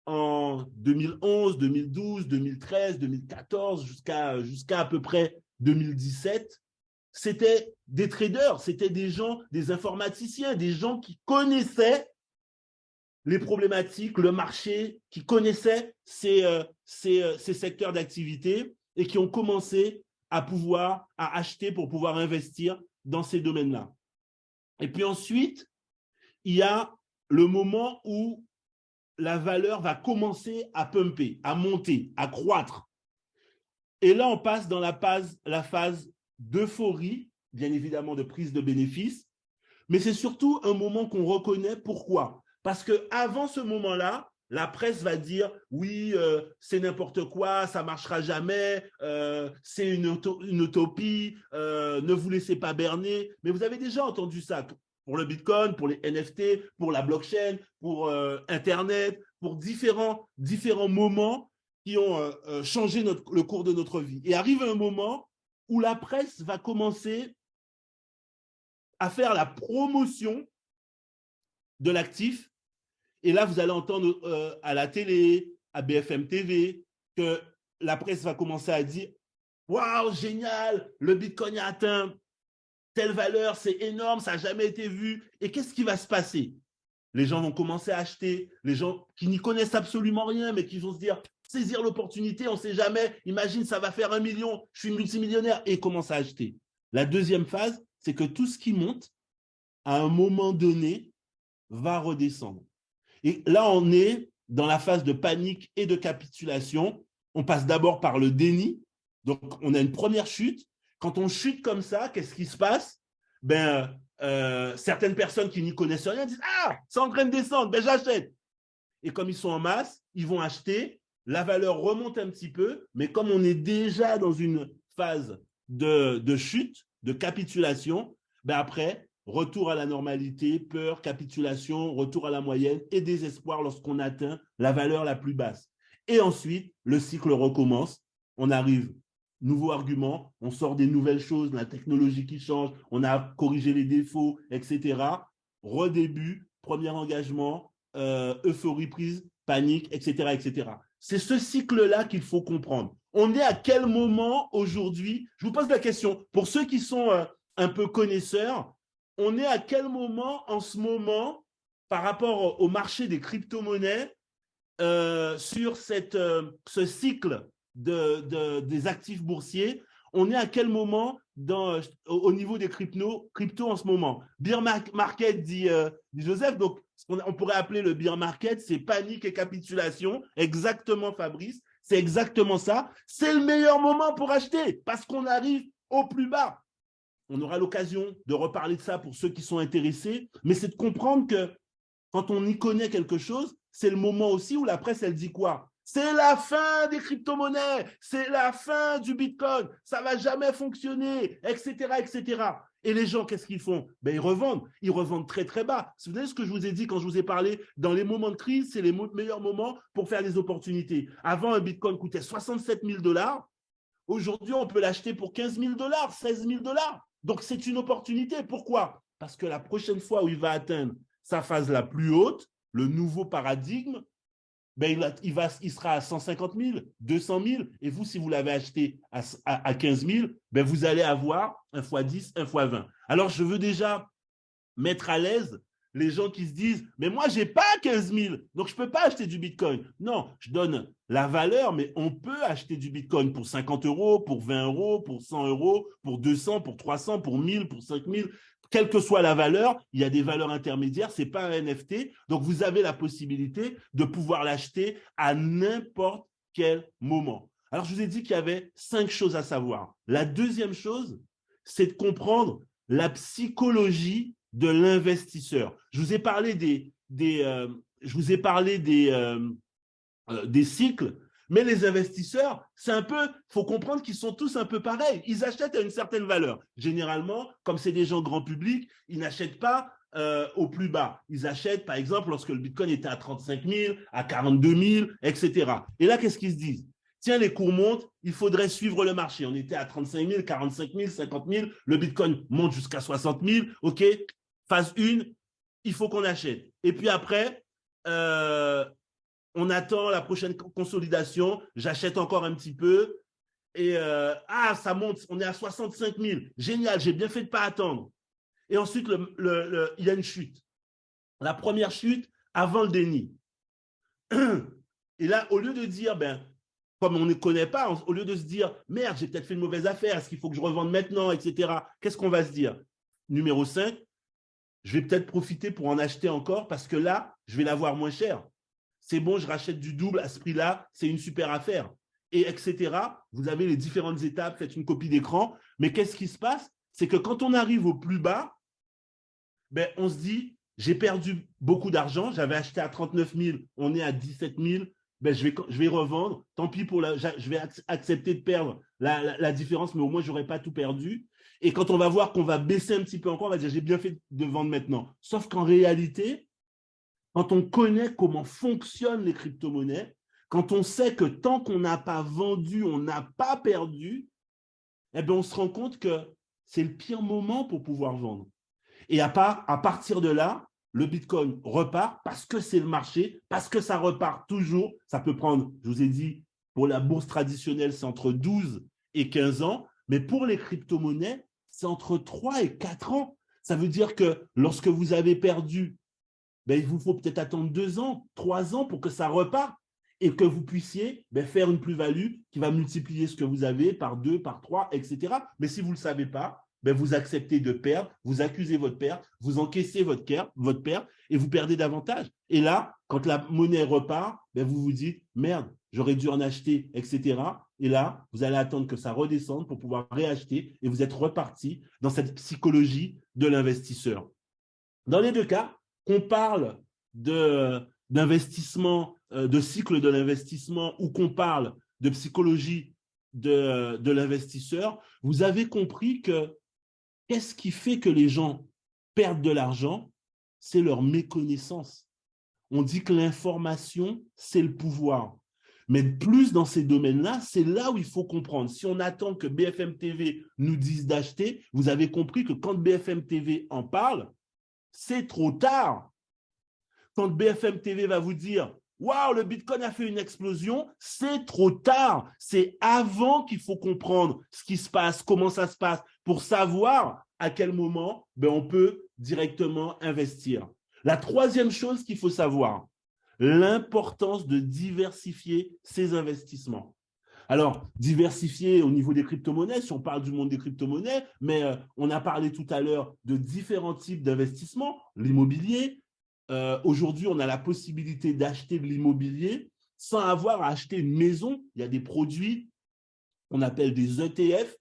en 2011, 2012, 2013, 2014, jusqu'à à peu près 2017, c'était des traders, c'était des gens, des informaticiens, des gens qui connaissaient les problématiques, le marché, qui connaissaient ces secteurs d'activité et qui ont commencé à acheter pour pouvoir investir dans ces domaines-là. Et puis ensuite, il y a le moment où la valeur va commencer à pumper, à monter, à croître. Et là, on passe dans la phase d'euphorie, bien évidemment de prise de bénéfices, mais c'est surtout un moment qu'on reconnaît. Pourquoi? Parce qu'avant ce moment-là, la presse va dire « oui, c'est n'importe quoi, ça ne marchera jamais, c'est une utopie, ne vous laissez pas berner ». Mais vous avez déjà entendu ça pour le Bitcoin, pour les NFT, pour la blockchain, pour Internet, pour différents moments qui ont changé le cours de notre vie. Et arrive un moment où la presse va commencer à faire la promotion de l'actif. Et là, vous allez entendre à la télé, à BFM TV, que la presse va commencer à dire « Waouh, génial, le Bitcoin a atteint telle valeur, c'est énorme, ça n'a jamais été vu. » Et qu'est-ce qui va se passer? Les gens vont commencer à acheter, les gens qui n'y connaissent absolument rien, mais qui vont se dire « saisir l'opportunité, on ne sait jamais, imagine, ça va faire 1 million, je suis multimillionnaire » et ils commencent à acheter. La deuxième phase, c'est que tout ce qui monte, à un moment donné, va redescendre. Et là, on est dans la phase de panique et de capitulation. On passe d'abord par le déni. Donc, on a une première chute. Quand on chute comme ça, qu'est-ce qui se passe? Certaines personnes qui n'y connaissent rien disent « Ah, c'est en train de descendre, ben j'achète ». Et comme ils sont en masse, ils vont acheter. La valeur remonte un petit peu, mais comme on est déjà dans une phase de chute, de capitulation, ben après, retour à la normalité, peur, capitulation, retour à la moyenne et désespoir lorsqu'on atteint la valeur la plus basse. Et ensuite, le cycle recommence. On arrive, nouveau argument, on sort des nouvelles choses, la technologie qui change, on a corrigé les défauts, etc. Redébut, premier engagement, euphorie prise, panique, etc., etc. C'est ce cycle-là qu'il faut comprendre. On est à quel moment aujourd'hui? Je vous pose la question, pour ceux qui sont un peu connaisseurs, on est à quel moment en ce moment par rapport au marché des crypto-monnaies sur ce cycle des actifs boursiers? On est à quel moment au niveau des crypto en ce moment? Bear market, dit Joseph. Donc, on pourrait appeler le bear market, c'est panique et capitulation. Exactement, Fabrice. C'est exactement ça. C'est le meilleur moment pour acheter parce qu'on arrive au plus bas. On aura l'occasion de reparler de ça pour ceux qui sont intéressés, mais c'est de comprendre que quand on y connaît quelque chose, c'est le moment aussi où la presse, elle dit quoi? C'est la fin des crypto-monnaies, c'est la fin du Bitcoin, ça ne va jamais fonctionner, etc., etc. Et les gens, qu'est-ce qu'ils font? Ben, ils revendent très, très bas. Vous savez ce que je vous ai dit quand je vous ai parlé? Dans les moments de crise, c'est les meilleurs moments pour faire des opportunités. Avant, un Bitcoin coûtait 67 000 $. Aujourd'hui, on peut l'acheter pour 15 000 $, 16 000 $. Donc, c'est une opportunité. Pourquoi? Parce que la prochaine fois où il va atteindre sa phase la plus haute, le nouveau paradigme, ben il sera à 150 000, 200 000. Et vous, si vous l'avez acheté à 15 000, ben vous allez avoir 1 x 10, 1 x 20. Alors, je veux déjà mettre à l'aise les gens qui se disent « Mais moi, je n'ai pas 15 000, donc je ne peux pas acheter du Bitcoin. » Non, je donne la valeur, mais on peut acheter du Bitcoin pour 50 euros, pour 20 euros, pour 100 euros, pour 200, pour 300, pour 1000, pour 5000. Quelle que soit la valeur, il y a des valeurs intermédiaires, ce n'est pas un NFT. Donc, vous avez la possibilité de pouvoir l'acheter à n'importe quel moment. Alors, je vous ai dit qu'il y avait 5 choses à savoir. La deuxième chose, c'est de comprendre la psychologie de l'investisseur. Je vous ai parlé des cycles, mais les investisseurs, c'est un peu, il faut comprendre qu'ils sont tous un peu pareils. Ils achètent à une certaine valeur. Généralement, comme c'est des gens grand public, ils n'achètent pas au plus bas. Ils achètent, par exemple, lorsque le Bitcoin était à 35 000, à 42 000, etc. Et là, qu'est-ce qu'ils se disent? Tiens, les cours montent, il faudrait suivre le marché. On était à 35 000, 45 000, 50 000. Le Bitcoin monte jusqu'à 60 000. OK, phase 1, il faut qu'on achète. Et puis après, on attend la prochaine consolidation. J'achète encore un petit peu. Et ça monte, on est à 65 000. Génial, j'ai bien fait de ne pas attendre. Et ensuite, il y a une chute. La première chute avant le déni. Et là, au lieu de dire, comme on ne connaît pas, au lieu de se dire, merde, j'ai peut-être fait une mauvaise affaire, est-ce qu'il faut que je revende maintenant, etc. Qu'est-ce qu'on va se dire? Numéro 5, je vais peut-être profiter pour en acheter encore parce que là, je vais l'avoir moins cher. C'est bon, je rachète du double à ce prix-là, c'est une super affaire. Et etc. Vous avez les différentes étapes, faites une copie d'écran. Mais qu'est-ce qui se passe? C'est que quand on arrive au plus bas, on se dit, j'ai perdu beaucoup d'argent, j'avais acheté à 39 000, on est à 17 000, je vais revendre, tant pis, je vais accepter de perdre la différence, mais au moins, je n'aurai pas tout perdu. Et quand on va voir qu'on va baisser un petit peu encore, on va dire, j'ai bien fait de vendre maintenant. Sauf qu'en réalité, quand on connaît comment fonctionnent les crypto-monnaies, quand on sait que tant qu'on n'a pas vendu, on n'a pas perdu, on se rend compte que c'est le pire moment pour pouvoir vendre. Et à partir de là, le Bitcoin repart parce que c'est le marché, parce que ça repart toujours. Ça peut prendre, je vous ai dit, pour la bourse traditionnelle, c'est entre 12 et 15 ans. Mais pour les crypto-monnaies, c'est entre 3 et 4 ans. Ça veut dire que lorsque vous avez perdu, il vous faut peut-être attendre 2 ans, 3 ans pour que ça reparte et que vous puissiez faire une plus-value qui va multiplier ce que vous avez par 2, par 3, etc. Mais si vous ne le savez pas, vous acceptez de perdre, vous accusez votre perte, vous encaissez votre perte et vous perdez davantage. Et là, quand la monnaie repart, vous vous dites « Merde, j'aurais dû en acheter, etc. » Et là, vous allez attendre que ça redescende pour pouvoir réacheter et vous êtes reparti dans cette psychologie de l'investisseur. Dans les deux cas, qu'on parle d'investissement, de cycle de l'investissement ou qu'on parle de psychologie de l'investisseur, vous avez compris que qu'est-ce qui fait que les gens perdent de l'argent? C'est leur méconnaissance. On dit que l'information, c'est le pouvoir. Mais plus dans ces domaines-là, c'est là où il faut comprendre. Si on attend que BFM TV nous dise d'acheter, vous avez compris que quand BFM TV en parle, c'est trop tard. Quand BFM TV va vous dire « Waouh, le Bitcoin a fait une explosion », c'est trop tard. C'est avant qu'il faut comprendre ce qui se passe, comment ça se passe, pour savoir à quel moment on peut directement investir. La troisième chose qu'il faut savoir, l'importance de diversifier ses investissements. Alors, diversifier au niveau des crypto-monnaies, si on parle du monde des crypto-monnaies, mais on a parlé tout à l'heure de différents types d'investissements, l'immobilier. Aujourd'hui, on a la possibilité d'acheter de l'immobilier sans avoir à acheter une maison. Il y a des produits qu'on appelle des ETF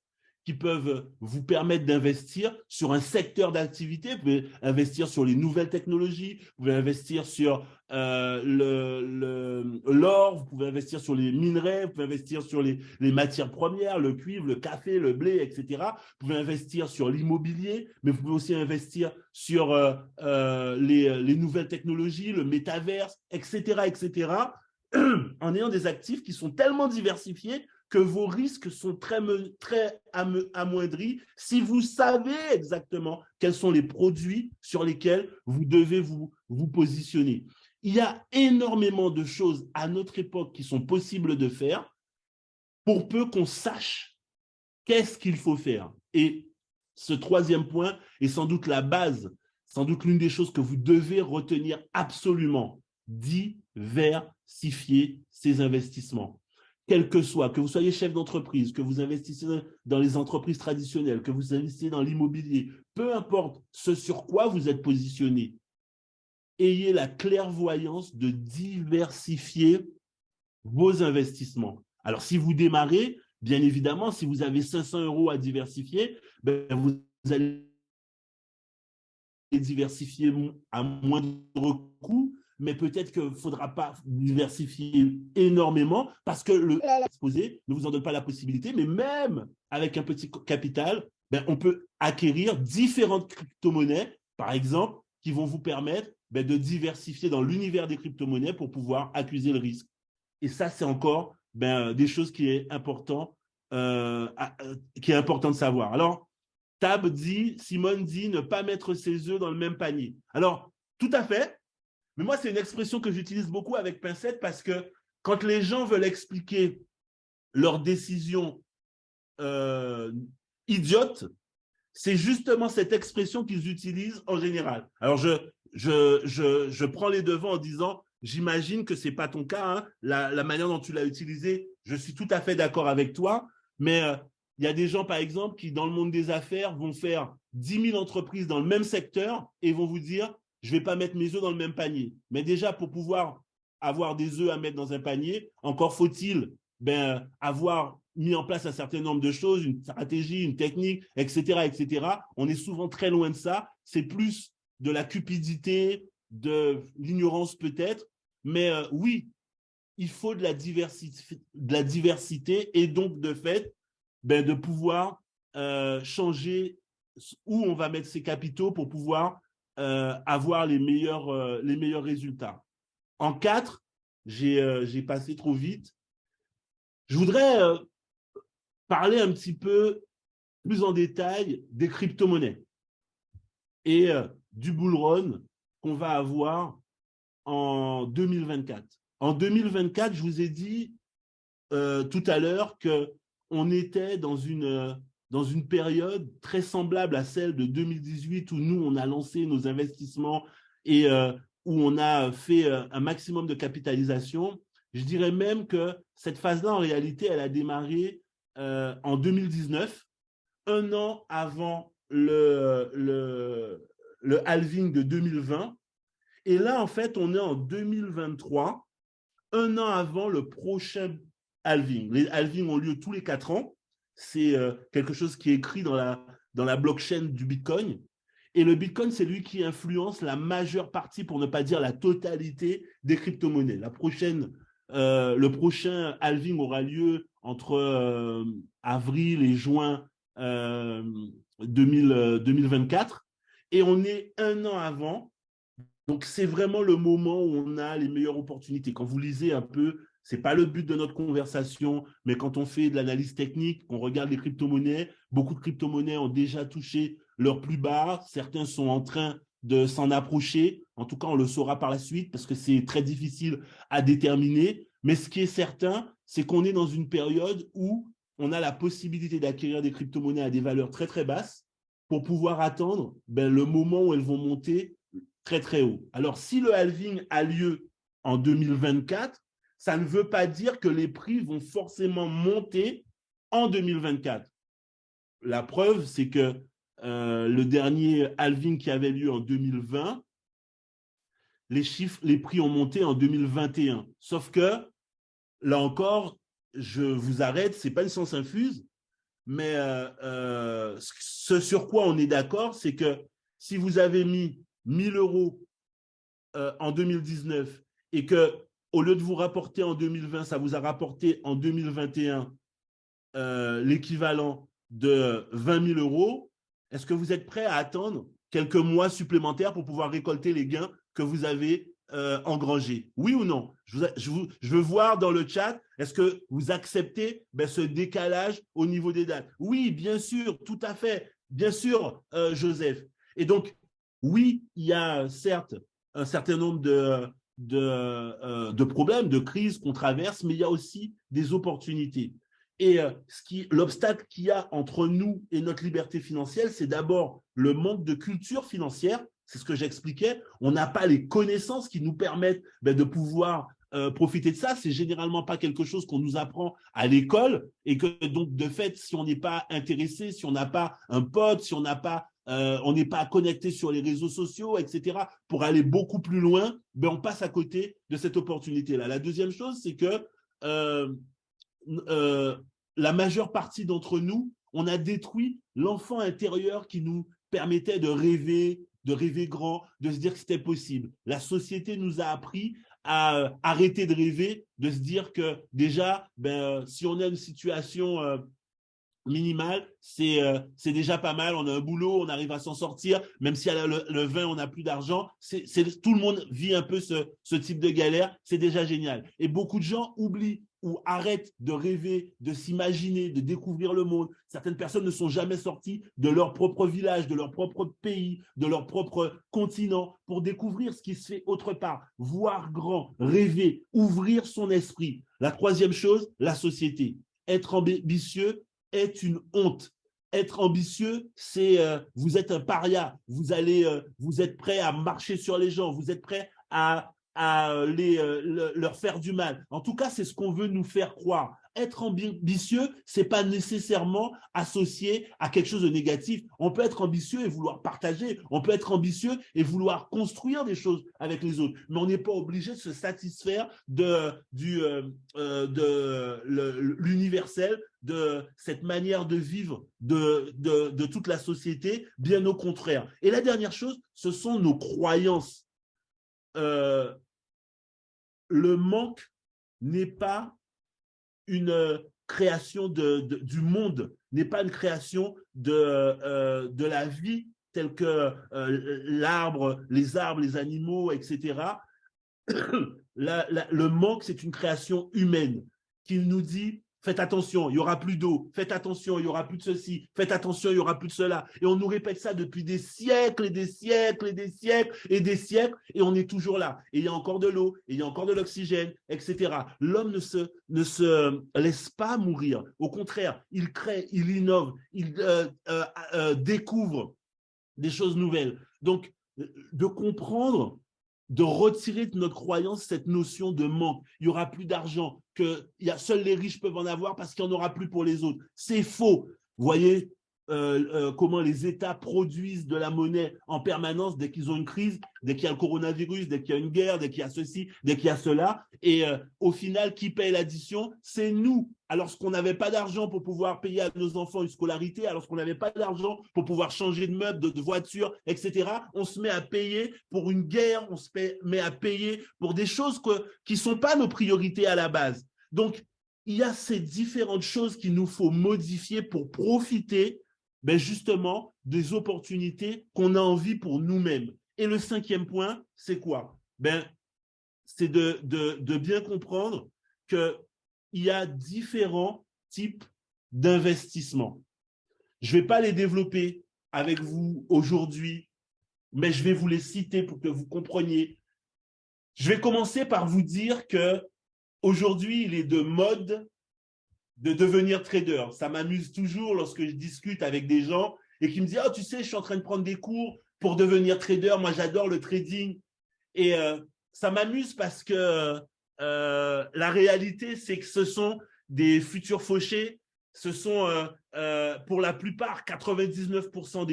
qui peuvent vous permettre d'investir sur un secteur d'activité. Vous pouvez investir sur les nouvelles technologies, vous pouvez investir sur l'or, vous pouvez investir sur les minerais, vous pouvez investir sur les matières premières, le cuivre, le café, le blé, etc. Vous pouvez investir sur l'immobilier, mais vous pouvez aussi investir sur les nouvelles technologies, le métaverse, etc., etc., en ayant des actifs qui sont tellement diversifiés que vos risques sont très amoindris si vous savez exactement quels sont les produits sur lesquels vous devez vous positionner. Il y a énormément de choses à notre époque qui sont possibles de faire pour peu qu'on sache qu'est-ce qu'il faut faire. Et ce troisième point est sans doute la base, sans doute l'une des choses que vous devez retenir absolument, diversifier ses investissements. Quel que soit, que vous soyez chef d'entreprise, que vous investissez dans les entreprises traditionnelles, que vous investissez dans l'immobilier, peu importe ce sur quoi vous êtes positionné, ayez la clairvoyance de diversifier vos investissements. Alors, si vous démarrez, bien évidemment, si vous avez 500 € à diversifier, ben, vous allez diversifier à moindre coût, mais peut-être qu'il ne faudra pas diversifier énormément parce que le exposé ne vous en donne pas la possibilité, mais même avec un petit capital, ben, on peut acquérir différentes crypto-monnaies, par exemple, qui vont vous permettre de diversifier dans l'univers des crypto-monnaies pour pouvoir accuser le risque. Et ça, c'est encore des choses qui est important de savoir. Alors, Simone dit ne pas mettre ses œufs dans le même panier. Alors, tout à fait, mais moi, c'est une expression que j'utilise beaucoup avec pincette parce que quand les gens veulent expliquer leurs décisions idiotes, c'est justement cette expression qu'ils utilisent en général. Alors, je prends les devants en disant, j'imagine que ce n'est pas ton cas, hein, la manière dont tu l'as utilisé, je suis tout à fait d'accord avec toi, mais il y a des gens, par exemple, qui, dans le monde des affaires, vont faire 10 000 entreprises dans le même secteur et vont vous dire, je ne vais pas mettre mes œufs dans le même panier. Mais déjà, pour pouvoir avoir des œufs à mettre dans un panier, encore faut-il avoir mis en place un certain nombre de choses, une stratégie, une technique, etc., etc. On est souvent très loin de ça. C'est plus de la cupidité, de l'ignorance peut-être. Mais oui, il faut de la diversité et donc, de fait, de pouvoir changer où on va mettre ses capitaux pour pouvoir avoir les meilleurs résultats. En 4, j'ai passé trop vite. Je voudrais parler un petit peu plus en détail des crypto-monnaies et du bull run qu'on va avoir en 2024. En 2024, je vous ai dit tout à l'heure qu'on était dans une période très semblable à celle de 2018 où nous, on a lancé nos investissements et où on a fait un maximum de capitalisation. Je dirais même que cette phase-là, en réalité, elle a démarré en 2019, un an avant le halving de 2020. Et là, en fait, on est en 2023, un an avant le prochain halving. Les halvings ont lieu tous les 4 ans. C'est quelque chose qui est écrit dans la blockchain du Bitcoin. Et le Bitcoin, c'est lui qui influence la majeure partie, pour ne pas dire la totalité, des crypto-monnaies. Le prochain halving aura lieu entre avril et juin 2024. Et on est un an avant. Donc, c'est vraiment le moment où on a les meilleures opportunités. Quand vous lisez un peu, ce n'est pas le but de notre conversation, mais quand on fait de l'analyse technique, on regarde les crypto-monnaies, beaucoup de crypto-monnaies ont déjà touché leur plus bas. Certains sont en train de s'en approcher. En tout cas, on le saura par la suite parce que c'est très difficile à déterminer. Mais ce qui est certain, c'est qu'on est dans une période où on a la possibilité d'acquérir des crypto-monnaies à des valeurs très, très basses pour pouvoir attendre le moment où elles vont monter très, très haut. Alors, si le halving a lieu en 2024, ça ne veut pas dire que les prix vont forcément monter en 2024. La preuve, c'est que le dernier halving qui avait lieu en 2020, les prix ont monté en 2021. Sauf que, là encore, je vous arrête, ce n'est pas une science infuse, mais ce sur quoi on est d'accord, c'est que si vous avez mis 1 000 € en 2019 et que, au lieu de vous rapporter en 2020, ça vous a rapporté en 2021 l'équivalent de 20 000 €, est-ce que vous êtes prêt à attendre quelques mois supplémentaires pour pouvoir récolter les gains que vous avez engrangés? Oui ou non? Je veux voir dans le chat, est-ce que vous acceptez ce décalage au niveau des dates? Oui, bien sûr, tout à fait. Bien sûr, Joseph. Et donc, oui, il y a certes un certain nombre de problèmes, de crises qu'on traverse, mais il y a aussi des opportunités. Et l'obstacle qu'il y a entre nous et notre liberté financière, c'est d'abord le manque de culture financière c'est ce que j'expliquais, on n'a pas les connaissances qui nous permettent de pouvoir profiter de ça. C'est généralement pas quelque chose qu'on nous apprend à l'école et que donc de fait, si on n'est pas intéressé, si on n'a pas un pote, si on n'a pas on n'est pas connecté sur les réseaux sociaux, etc., pour aller beaucoup plus loin, on passe à côté de cette opportunité-là. La deuxième chose, c'est que la majeure partie d'entre nous, on a détruit l'enfant intérieur qui nous permettait de rêver grand, de se dire que c'était possible. La société nous a appris à arrêter de rêver, de se dire que déjà, si on a une situation minimale, c'est déjà pas mal, on a un boulot, on arrive à s'en sortir, même si à le vin, on n'a plus d'argent, tout le monde vit un peu ce type de galère, c'est déjà génial. Et beaucoup de gens oublient ou arrêtent de rêver, de s'imaginer, de découvrir le monde. Certaines personnes ne sont jamais sorties de leur propre village, de leur propre pays, de leur propre continent pour découvrir ce qui se fait autre part, voir grand, rêver, ouvrir son esprit. La troisième chose, la société. Être ambitieux est une honte. Être ambitieux, c'est vous êtes un paria, vous êtes prêt à marcher sur les gens, vous êtes prêt à leur faire du mal. En tout cas, c'est ce qu'on veut nous faire croire. Être ambitieux, c'est pas nécessairement associé à quelque chose de négatif. On peut être ambitieux et vouloir partager. On peut être ambitieux et vouloir construire des choses avec les autres. Mais on n'est pas obligé de se satisfaire de l'universel, de cette manière de vivre de toute la société. Bien au contraire. Et la dernière chose, ce sont nos croyances. Le manque n'est pas une création du monde, n'est pas une création de la vie telle que l'arbre, les arbres, les animaux, etc. Le manque, c'est une création humaine qui nous dit faites attention, il n'y aura plus d'eau, faites attention, il n'y aura plus de ceci, faites attention, il n'y aura plus de cela. Et on nous répète ça depuis des siècles et des siècles et des siècles et des siècles, et on est toujours là. Et il y a encore de l'eau, et il y a encore de l'oxygène, etc. L'homme ne se laisse pas mourir. Au contraire, il crée, il innove, il découvre des choses nouvelles. Donc, de comprendre, de retirer de notre croyance cette notion de manque. Il n'y aura plus d'argent, que seuls les riches peuvent en avoir parce qu'il n'y en aura plus pour les autres. C'est faux. Vous voyez comment les États produisent de la monnaie en permanence dès qu'ils ont une crise, dès qu'il y a le coronavirus, dès qu'il y a une guerre, dès qu'il y a ceci, dès qu'il y a cela. Et au final, qui paye l'addition? C'est nous. Alors qu'on n'avait pas d'argent pour pouvoir payer à nos enfants une scolarité, alors qu'on n'avait pas d'argent pour pouvoir changer de meubles, de voitures, etc., on se met à payer pour une guerre, on se met à payer pour des choses qui ne sont pas nos priorités à la base. Donc, il y a ces différentes choses qu'il nous faut modifier pour profiter justement des opportunités qu'on a envie pour nous-mêmes. Et le cinquième point, c'est quoi? C'est de bien comprendre qu'il y a différents types d'investissements. Je ne vais pas les développer avec vous aujourd'hui, mais je vais vous les citer pour que vous compreniez. Je vais commencer par vous dire qu'aujourd'hui, il est de mode de devenir trader. Ça m'amuse toujours lorsque je discute avec des gens et qui me disent « Oh, tu sais, je suis en train de prendre des cours pour devenir trader. Moi, j'adore le trading. » Et ça m'amuse parce que la réalité, c'est que ce sont des futurs fauchés. Ce sont, pour la plupart, 99%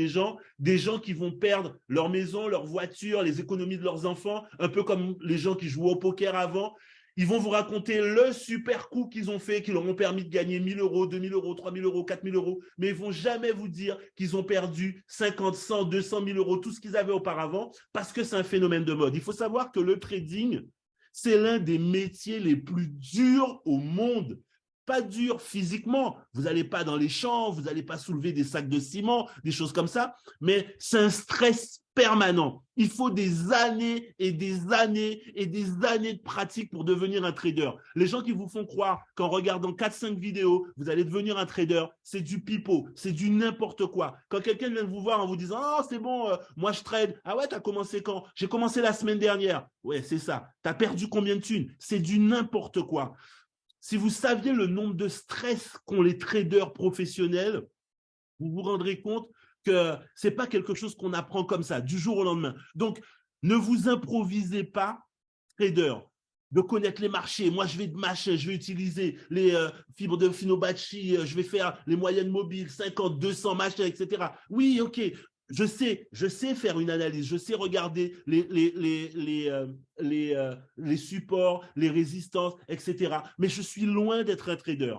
des gens qui vont perdre leur maison, leur voiture, les économies de leurs enfants, un peu comme les gens qui jouaient au poker avant. Ils vont vous raconter le super coup qu'ils ont fait, qui leur ont permis de gagner 1 000 euros, 2 000 euros, 3 000 euros, 4 000 euros, mais ils ne vont jamais vous dire qu'ils ont perdu 50, 100, 200 000 euros, tout ce qu'ils avaient auparavant, parce que c'est un phénomène de mode. Il faut savoir que le trading, c'est l'un des métiers les plus durs au monde. Pas dur physiquement, vous n'allez pas dans les champs, vous n'allez pas soulever des sacs de ciment, des choses comme ça, mais c'est un stress permanent. Il faut des années et des années et des années de pratique pour devenir un trader. Les gens qui vous font croire qu'en regardant 4-5 vidéos, vous allez devenir un trader, c'est du pipeau, c'est du n'importe quoi. Quand quelqu'un vient vous voir en vous disant « Oh, c'est bon, moi je trade. » « Ah ouais, t'as commencé quand ?»« J'ai commencé la semaine dernière. » Ouais, c'est ça. T'as perdu combien de thunes? C'est du n'importe quoi. Si vous saviez le nombre de stress qu'ont les traders professionnels, vous vous rendrez compte que ce n'est pas quelque chose qu'on apprend comme ça, du jour au lendemain. Donc, ne vous improvisez pas trader, de connaître les marchés. Moi, je vais utiliser les fibres de Fibonacci, je vais faire les moyennes mobiles, 50, 200, machin, etc. Oui, ok, je sais faire une analyse, je sais regarder les supports, les résistances, etc. Mais je suis loin d'être un trader.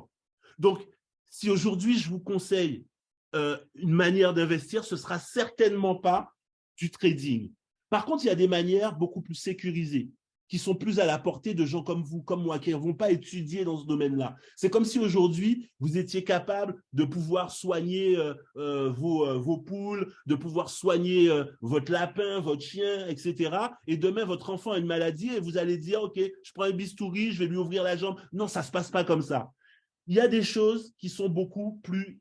Donc, si aujourd'hui, je vous conseille une manière d'investir, ce ne sera certainement pas du trading. Par contre, il y a des manières beaucoup plus sécurisées qui sont plus à la portée de gens comme vous, comme moi, qui ne vont pas étudier dans ce domaine-là. C'est comme si aujourd'hui, vous étiez capable de pouvoir soigner vos poules, de pouvoir soigner votre lapin, votre chien, etc. Et demain, votre enfant a une maladie et vous allez dire, OK, je prends un bistouri, je vais lui ouvrir la jambe. Non, ça ne se passe pas comme ça. Il y a des choses qui sont beaucoup plus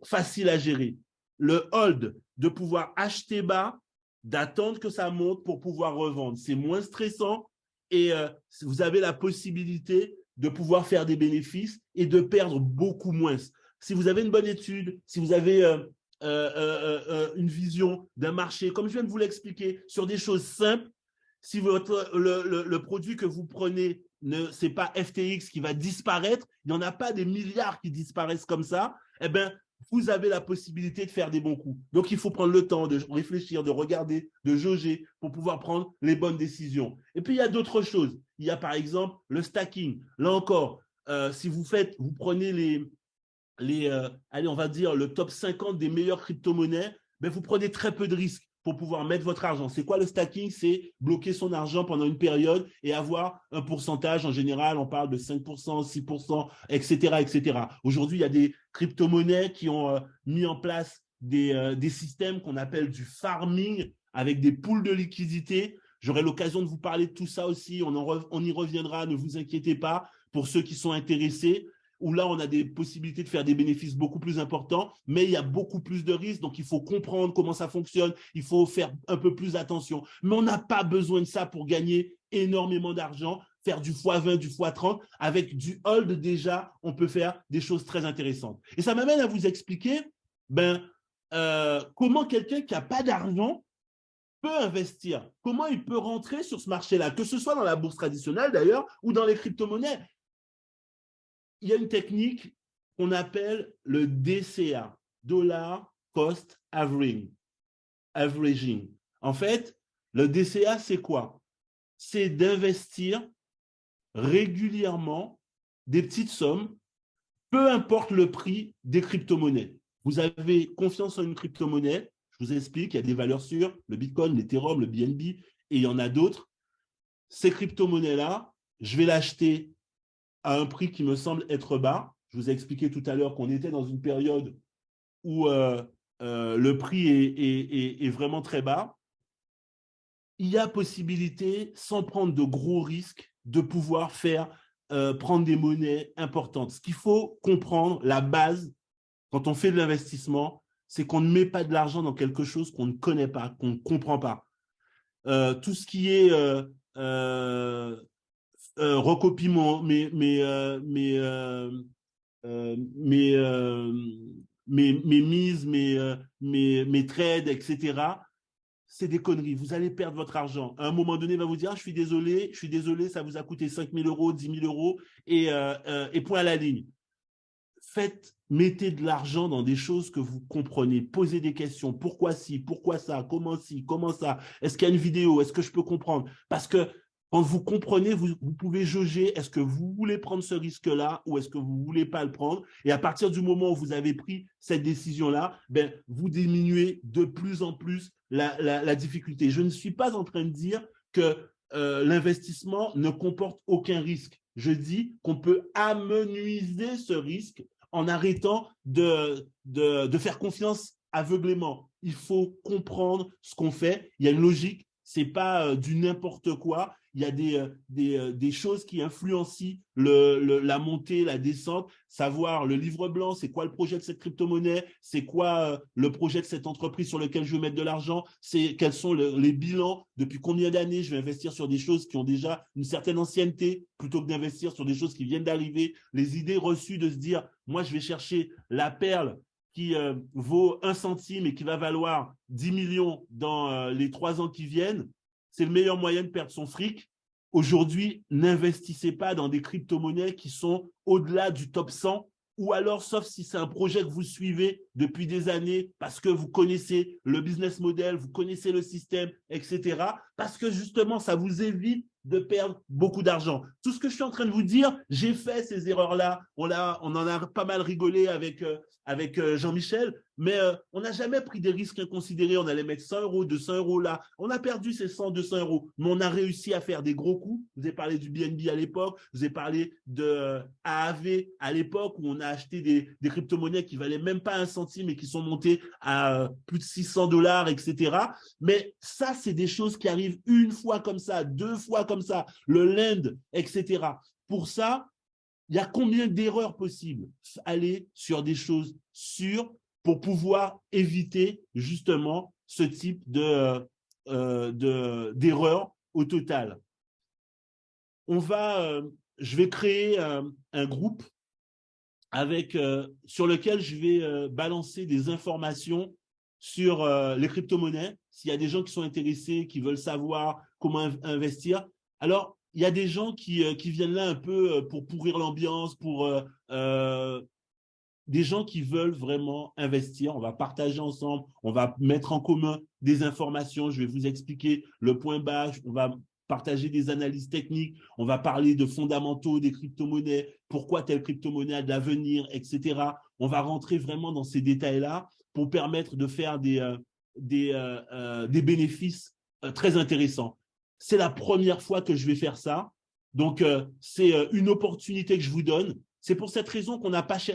faciles à gérer. Le hold, de pouvoir acheter bas, d'attendre que ça monte pour pouvoir revendre. C'est moins stressant et vous avez la possibilité de pouvoir faire des bénéfices et de perdre beaucoup moins. Si vous avez une bonne étude, si vous avez une vision d'un marché, comme je viens de vous l'expliquer, sur des choses simples, si le produit que vous prenez, ce n'est pas FTX qui va disparaître, il n'y en a pas des milliards qui disparaissent comme ça, eh bien, vous avez la possibilité de faire des bons coups. Donc, il faut prendre le temps de réfléchir, de regarder, de jauger pour pouvoir prendre les bonnes décisions. Et puis, il y a d'autres choses. Il y a par exemple le stacking. Là encore, si vous prenez allez, on va dire le top 50 des meilleures crypto-monnaies, ben vous prenez très peu de risques pour pouvoir mettre votre argent. C'est quoi le stacking? C'est bloquer son argent pendant une période et avoir un pourcentage. En général, on parle de 5%, 6%, etc., etc. Aujourd'hui, il y a des crypto-monnaies qui ont mis en place des systèmes qu'on appelle du farming avec des pools de liquidités. J'aurai l'occasion de vous parler de tout ça aussi. On y reviendra, ne vous inquiétez pas pour ceux qui sont intéressés, où là, on a des possibilités de faire des bénéfices beaucoup plus importants, mais il y a beaucoup plus de risques, donc il faut comprendre comment ça fonctionne, il faut faire un peu plus attention. Mais on n'a pas besoin de ça pour gagner énormément d'argent, faire du x20, du x30. Avec du hold, déjà, on peut faire des choses très intéressantes. Et ça m'amène à vous expliquer comment quelqu'un qui n'a pas d'argent peut investir, comment il peut rentrer sur ce marché-là, que ce soit dans la bourse traditionnelle d'ailleurs ou dans les crypto-monnaies. Il y a une technique qu'on appelle le DCA, Dollar Cost Averaging. En fait, le DCA, c'est quoi? C'est d'investir régulièrement des petites sommes, peu importe le prix des crypto-monnaies. Vous avez confiance en une crypto-monnaie, je vous explique, il y a des valeurs sûres, le Bitcoin, l'Ethereum, le BNB, et il y en a d'autres. Ces crypto-monnaies-là, je vais l'acheter à un prix qui me semble être bas. Je vous ai expliqué tout à l'heure qu'on était dans une période où le prix est vraiment très bas. Il y a possibilité, sans prendre de gros risques, de pouvoir prendre des monnaies importantes. Ce qu'il faut comprendre, la base, quand on fait de l'investissement, c'est qu'on ne met pas de l'argent dans quelque chose qu'on ne connaît pas, qu'on ne comprend pas. Tout ce qui est recopie mes mises, mes trades, etc. C'est des conneries. Vous allez perdre votre argent. À un moment donné, il va vous dire, je suis désolé, ça vous a coûté 5 000 euros, 10 000 euros, et point à la ligne. Mettez de l'argent dans des choses que vous comprenez. Posez des questions. Pourquoi ci? Pourquoi ça? Comment ci? Comment ça? Est-ce qu'il y a une vidéo? Est-ce que je peux comprendre? Parce que quand vous comprenez, vous pouvez jauger, est-ce que vous voulez prendre ce risque-là ou est-ce que vous ne voulez pas le prendre? Et à partir du moment où vous avez pris cette décision-là, vous diminuez de plus en plus la difficulté. Je ne suis pas en train de dire que l'investissement ne comporte aucun risque. Je dis qu'on peut amenuiser ce risque en arrêtant de faire confiance aveuglément. Il faut comprendre ce qu'on fait. Il y a une logique. Ce n'est pas du n'importe quoi. Il y a des choses qui influencent la montée, la descente. Savoir le livre blanc, c'est quoi le projet de cette crypto-monnaie, c'est quoi le projet de cette entreprise sur lequel je veux mettre de l'argent, quels sont les bilans, depuis combien d'années je vais investir sur des choses qui ont déjà une certaine ancienneté plutôt que d'investir sur des choses qui viennent d'arriver. Les idées reçues de se dire, moi, je vais chercher la perle qui vaut 1 centime et qui va valoir 10 millions dans les 3 ans qui viennent, c'est le meilleur moyen de perdre son fric. Aujourd'hui, n'investissez pas dans des crypto-monnaies qui sont au-delà du top 100, ou alors, sauf si c'est un projet que vous suivez depuis des années, parce que vous connaissez le business model, vous connaissez le système, etc., parce que justement, ça vous évite de perdre beaucoup d'argent. Tout ce que je suis en train de vous dire, j'ai fait ces erreurs-là. On en a pas mal rigolé avec Jean-Michel, mais on n'a jamais pris des risques inconsidérés. On allait mettre 100 euros, 200 euros là. On a perdu ces 100, 200 euros, mais on a réussi à faire des gros coups. Je vous ai parlé du BNB à l'époque, je vous ai parlé de AAV à l'époque, où on a acheté des crypto-monnaies qui valaient même pas 1 centime et qui sont montées à plus de 600 $, etc. Mais ça, c'est des choses qui arrivent une fois comme ça, 2 fois comme ça, le land, etc. Pour ça, il y a combien d'erreurs possibles? Aller sur des choses sûres pour pouvoir éviter justement ce type d'erreur au total. Je vais créer un groupe sur lequel je vais balancer des informations sur les crypto-monnaies. S'il y a des gens qui sont intéressés, qui veulent savoir comment investir, alors il y a des gens qui viennent là un peu pour pourrir l'ambiance, pour des gens qui veulent vraiment investir. On va partager ensemble, on va mettre en commun des informations. Je vais vous expliquer le point bas, on va partager des analyses techniques, on va parler de fondamentaux des crypto-monnaies, pourquoi telle crypto-monnaie a de l'avenir, etc. On va rentrer vraiment dans ces détails-là pour permettre de faire des bénéfices très intéressants. C'est la première fois que je vais faire ça. Donc, c'est une opportunité que je vous donne. C'est pour cette raison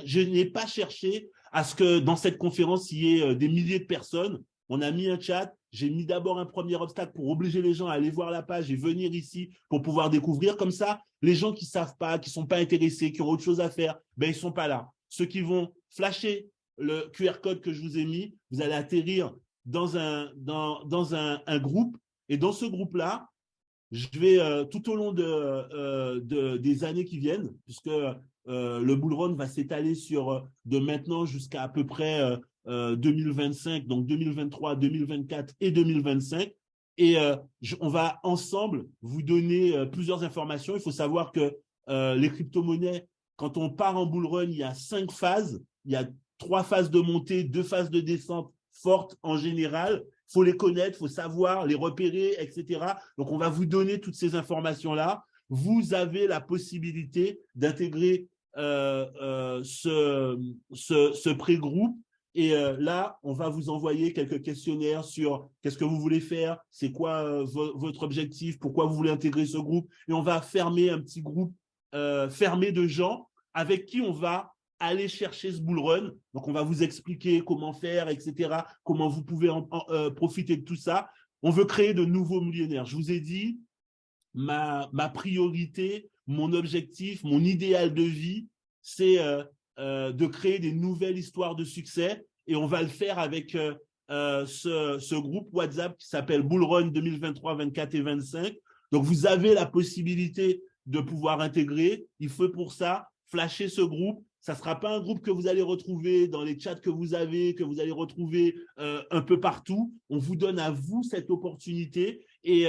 je n'ai pas cherché à ce que dans cette conférence, il y ait des milliers de personnes. On a mis un chat. J'ai mis d'abord un premier obstacle pour obliger les gens à aller voir la page et venir ici pour pouvoir découvrir. Comme ça, les gens qui ne savent pas, qui ne sont pas intéressés, qui ont autre chose à faire, ben, ils ne sont pas là. Ceux qui vont flasher le QR code que je vous ai mis, vous allez atterrir dans un groupe. Et dans ce groupe-là, je vais, tout au long des années qui viennent, puisque le bull run va s'étaler sur de maintenant jusqu'à à peu près 2025, donc 2023, 2024 et 2025. Et on va ensemble vous donner plusieurs informations. Il faut savoir que les crypto-monnaies, quand on part en bull run, il y a 5 phases. Il y a 3 phases de montée, 2 phases de descente fortes en général. Il faut les connaître, il faut savoir, les repérer, etc. Donc, on va vous donner toutes ces informations-là. Vous avez la possibilité d'intégrer ce pré-groupe. Et là, on va vous envoyer quelques questionnaires sur qu'est-ce que vous voulez faire, c'est quoi votre objectif, pourquoi vous voulez intégrer ce groupe. Et on va fermer un petit groupe fermé de gens avec qui on va aller chercher ce bull run. Donc, on va vous expliquer comment faire, etc., comment vous pouvez profiter de tout ça. On veut créer de nouveaux millionnaires. Je vous ai dit, ma priorité, mon objectif, mon idéal de vie, c'est de créer des nouvelles histoires de succès. Et on va le faire avec ce groupe WhatsApp qui s'appelle Bull Run 2023, 24 et 25. Donc, vous avez la possibilité de pouvoir intégrer. Il faut pour ça flasher ce groupe. Ça ne sera pas un groupe que vous allez retrouver dans les chats que vous avez, que vous allez retrouver un peu partout. On vous donne à vous cette opportunité et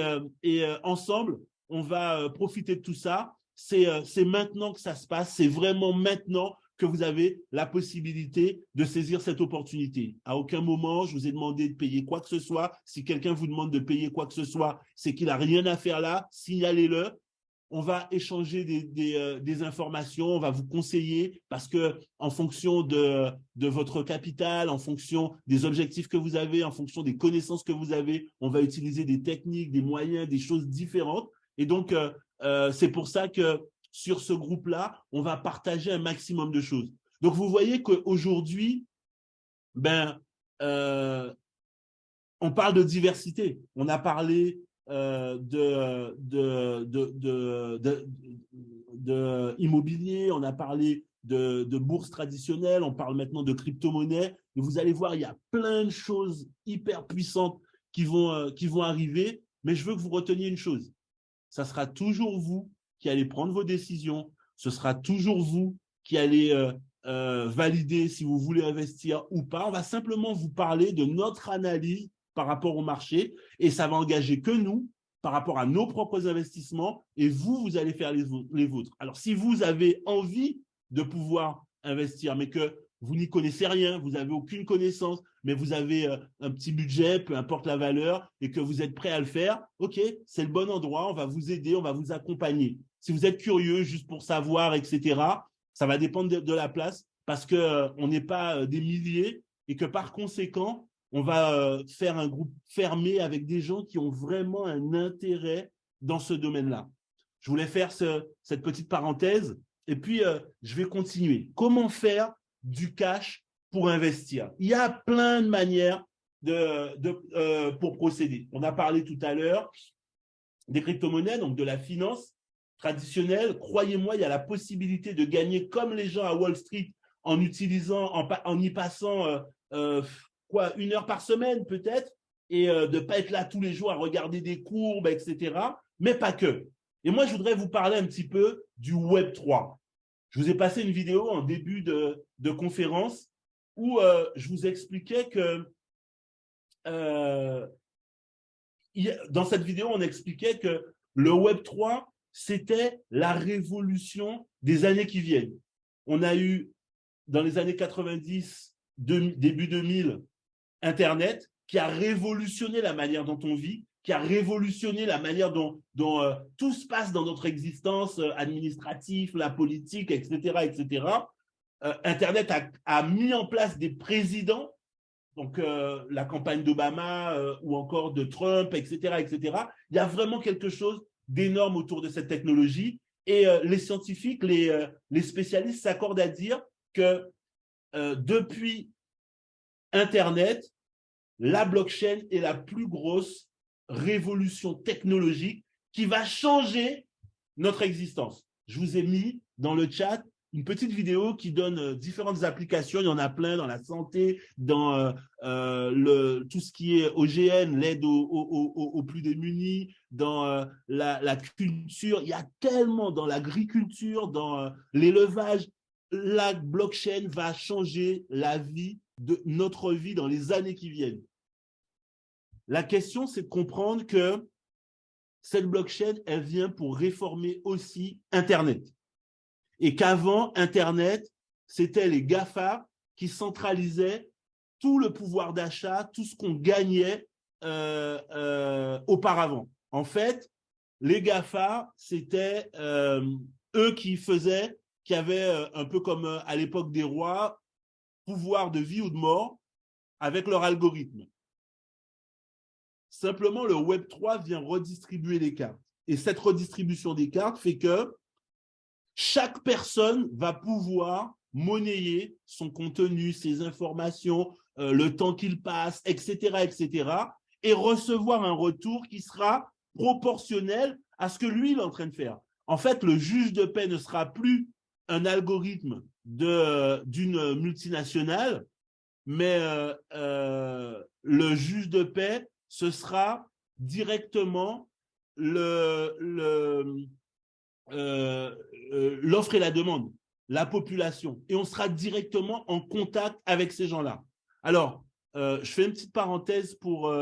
ensemble, on va profiter de tout ça. C'est maintenant que ça se passe. C'est vraiment maintenant que vous avez la possibilité de saisir cette opportunité. À aucun moment, je vous ai demandé de payer quoi que ce soit. Si quelqu'un vous demande de payer quoi que ce soit, c'est qu'il n'a rien à faire là. Signalez-le. On va échanger des informations, on va vous conseiller parce que en fonction de votre capital, en fonction des objectifs que vous avez, en fonction des connaissances que vous avez, on va utiliser des techniques, des moyens, des choses différentes. Et donc, c'est pour ça que sur ce groupe-là, on va partager un maximum de choses. Donc, vous voyez qu'aujourd'hui, on parle de diversité. On a parlé de immobilier, on a parlé de bourse traditionnelle, on parle maintenant de crypto-monnaie. Et vous allez voir, il y a plein de choses hyper puissantes qui vont arriver. Mais je veux que vous reteniez une chose. Ça sera toujours vous qui allez prendre vos décisions. Ce sera toujours vous qui allez valider si vous voulez investir ou pas. On va simplement vous parler de notre analyse par rapport au marché et ça va engager que nous par rapport à nos propres investissements et vous allez faire les vôtres. Alors, si vous avez envie de pouvoir investir, mais que vous n'y connaissez rien, vous n'avez aucune connaissance, mais vous avez un petit budget, peu importe la valeur, et que vous êtes prêt à le faire, OK, c'est le bon endroit, on va vous aider, on va vous accompagner. Si vous êtes curieux, juste pour savoir, etc., ça va dépendre de la place, parce qu'on n'est pas des milliers, et que par conséquent, on va faire un groupe fermé avec des gens qui ont vraiment un intérêt dans ce domaine-là. Je voulais faire cette petite parenthèse, et puis je vais continuer. Comment faire du cash pour investir? Il y a plein de manières pour procéder. On a parlé tout à l'heure des crypto-monnaies, donc de la finance traditionnelle. Croyez-moi, il y a la possibilité de gagner comme les gens à Wall Street en y passant 1 heure par semaine peut-être, et de ne pas être là tous les jours à regarder des courbes, etc. Mais pas que. Et moi, je voudrais vous parler un petit peu du Web 3. Je vous ai passé une vidéo en début de conférence où je vous expliquais que dans cette vidéo, on expliquait que le Web 3, c'était la révolution des années qui viennent. On a eu, dans les années 90, début 2000, Internet, qui a révolutionné la manière dont on vit, qui a révolutionné la manière dont tout se passe dans notre existence administrative, la politique, etc., etc. Internet a mis en place des présidents, donc la campagne d'Obama ou encore de Trump, etc., etc. Il y a vraiment quelque chose d'énorme autour de cette technologie et les scientifiques, les spécialistes s'accordent à dire que depuis Internet, la blockchain est la plus grosse révolution technologique qui va changer notre existence. Je vous ai mis dans le chat une petite vidéo qui donne différentes applications. Il y en a plein dans la santé, dans tout ce qui est OGN, l'aide aux plus démunis, dans la culture. Il y a tellement dans l'agriculture, dans l'élevage. La blockchain va changer notre vie dans les années qui viennent. La question, c'est de comprendre que cette blockchain, elle vient pour réformer aussi Internet. Et qu'avant, Internet, c'était les GAFA qui centralisaient tout le pouvoir d'achat, tout ce qu'on gagnait auparavant. En fait, les GAFA, c'était eux qui avaient un peu comme à l'époque des rois, pouvoir de vie ou de mort avec leur algorithme. Simplement, le Web 3 vient redistribuer les cartes. Et cette redistribution des cartes fait que chaque personne va pouvoir monnayer son contenu, ses informations, le temps qu'il passe, etc., etc., et recevoir un retour qui sera proportionnel à ce que lui, il est en train de faire. En fait, le juge de paix ne sera plus un algorithme d'une multinationale, mais le juge de paix, ce sera directement l'offre et la demande, la population. Et on sera directement en contact avec ces gens-là. Alors, je fais une petite parenthèse pour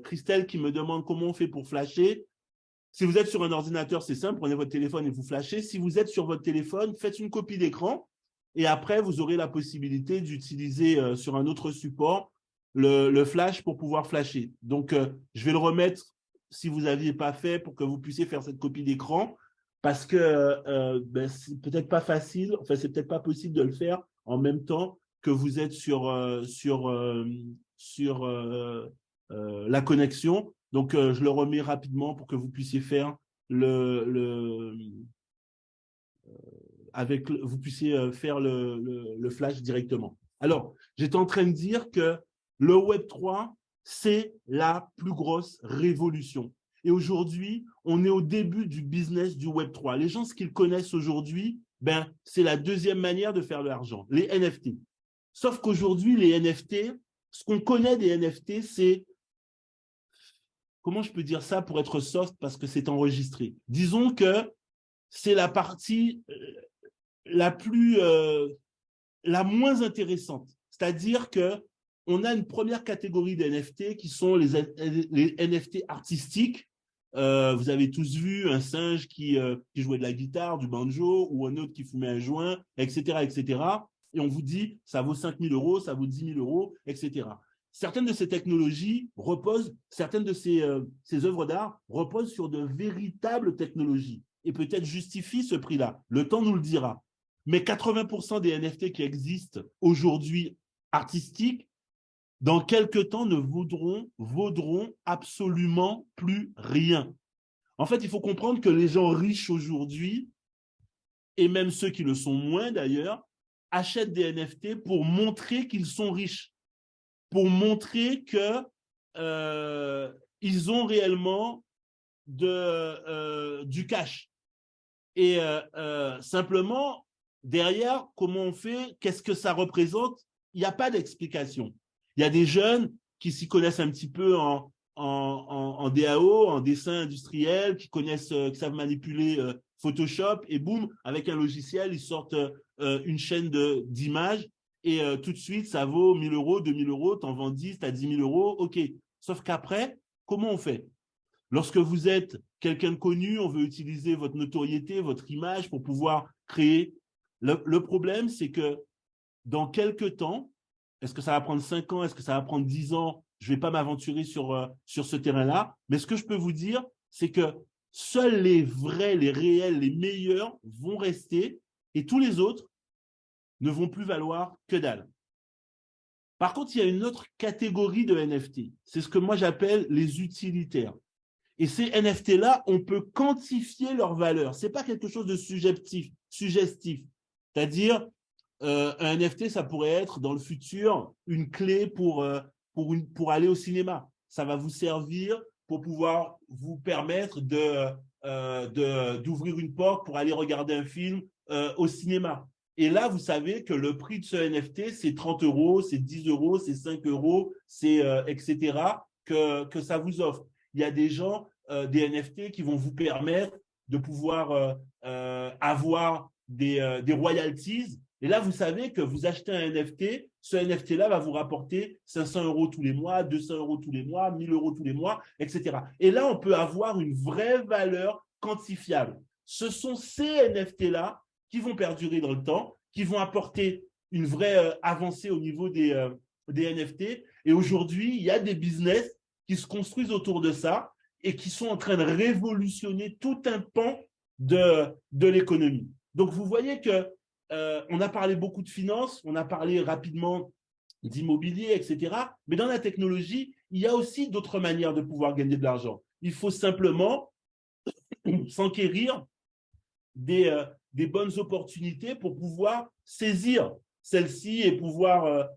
Christelle qui me demande comment on fait pour flasher. Si vous êtes sur un ordinateur, c'est simple, prenez votre téléphone et vous flashez. Si vous êtes sur votre téléphone, faites une copie d'écran et après, vous aurez la possibilité d'utiliser sur un autre support le flash pour pouvoir flasher. Donc, je vais le remettre si vous n'aviez pas fait pour que vous puissiez faire cette copie d'écran parce que c'est peut-être pas facile, enfin, c'est peut-être pas possible de le faire en même temps que vous êtes sur la connexion. Donc, je le remets rapidement pour que vous puissiez faire vous puissiez faire le flash directement. Alors, j'étais en train de dire que le Web 3, c'est la plus grosse révolution. Et aujourd'hui, on est au début du business du Web 3. Les gens, ce qu'ils connaissent aujourd'hui, c'est la deuxième manière de faire de l'argent, les NFT. Sauf qu'aujourd'hui, les NFT, ce qu'on connaît des NFT, c'est, comment je peux dire ça pour être soft parce que c'est enregistré. Disons que c'est la partie la moins intéressante. C'est-à-dire qu'on a une première catégorie d'NFT qui sont les NFT artistiques. Vous avez tous vu un singe qui jouait de la guitare, du banjo, ou un autre qui fumait un joint, etc., etc. Et on vous dit, ça vaut 5 000 euros, ça vaut 10 000 euros, etc. Certaines de ces technologies certaines de ces œuvres d'art reposent sur de véritables technologies et peut-être justifient ce prix-là. Le temps nous le dira. Mais 80% des NFT qui existent aujourd'hui artistiques, dans quelques temps, ne vaudront absolument plus rien. En fait, il faut comprendre que les gens riches aujourd'hui, et même ceux qui le sont moins d'ailleurs, achètent des NFT pour montrer qu'ils sont riches, pour montrer qu'ils ont réellement du cash. Et simplement, derrière, comment on fait, qu'est-ce que ça représente? Il n'y a pas d'explication. Il y a des jeunes qui s'y connaissent un petit peu en DAO, en dessin industriel, qui savent manipuler Photoshop, et boum, avec un logiciel, ils sortent une chaîne d'images, et tout de suite, ça vaut 1 000 euros, 2 000 euros, t'en vends 10, t'as 10 000 euros, ok. Sauf qu'après, comment on fait? Lorsque vous êtes quelqu'un de connu, on veut utiliser votre notoriété, votre image pour pouvoir créer. Le problème, c'est que dans quelques temps, est-ce que ça va prendre 5 ans, est-ce que ça va prendre 10 ans? Je ne vais pas m'aventurer sur ce terrain-là. Mais ce que je peux vous dire, c'est que seuls les vrais, les réels, les meilleurs vont rester et tous les autres ne vont plus valoir que dalle. Par contre, il y a une autre catégorie de NFT. C'est ce que moi j'appelle les utilitaires. Et ces NFT-là, on peut quantifier leur valeur. Ce n'est pas quelque chose de suggestif. C'est-à-dire, un NFT, ça pourrait être dans le futur une clé pour aller au cinéma. Ça va vous servir pour pouvoir vous permettre d'ouvrir une porte pour aller regarder un film au cinéma. Et là, vous savez que le prix de ce NFT, c'est 30 euros, c'est 10 euros, c'est 5 euros, c'est etc. que ça vous offre. Il y a des gens, des NFT qui vont vous permettre de pouvoir avoir des royalties. Et là, vous savez que vous achetez un NFT, ce NFT-là va vous rapporter 500 euros tous les mois, 200 euros tous les mois, 1 000 euros tous les mois, etc. Et là, on peut avoir une vraie valeur quantifiable. Ce sont ces NFT-là qui vont perdurer dans le temps, qui vont apporter une vraie avancée au niveau des NFT. Et aujourd'hui, il y a des business qui se construisent autour de ça et qui sont en train de révolutionner tout un pan de l'économie. Donc, vous voyez que on a parlé beaucoup de finances, on a parlé rapidement d'immobilier, etc. Mais dans la technologie, il y a aussi d'autres manières de pouvoir gagner de l'argent. Il faut simplement s'enquérir des bonnes opportunités pour pouvoir saisir celles-ci et pouvoir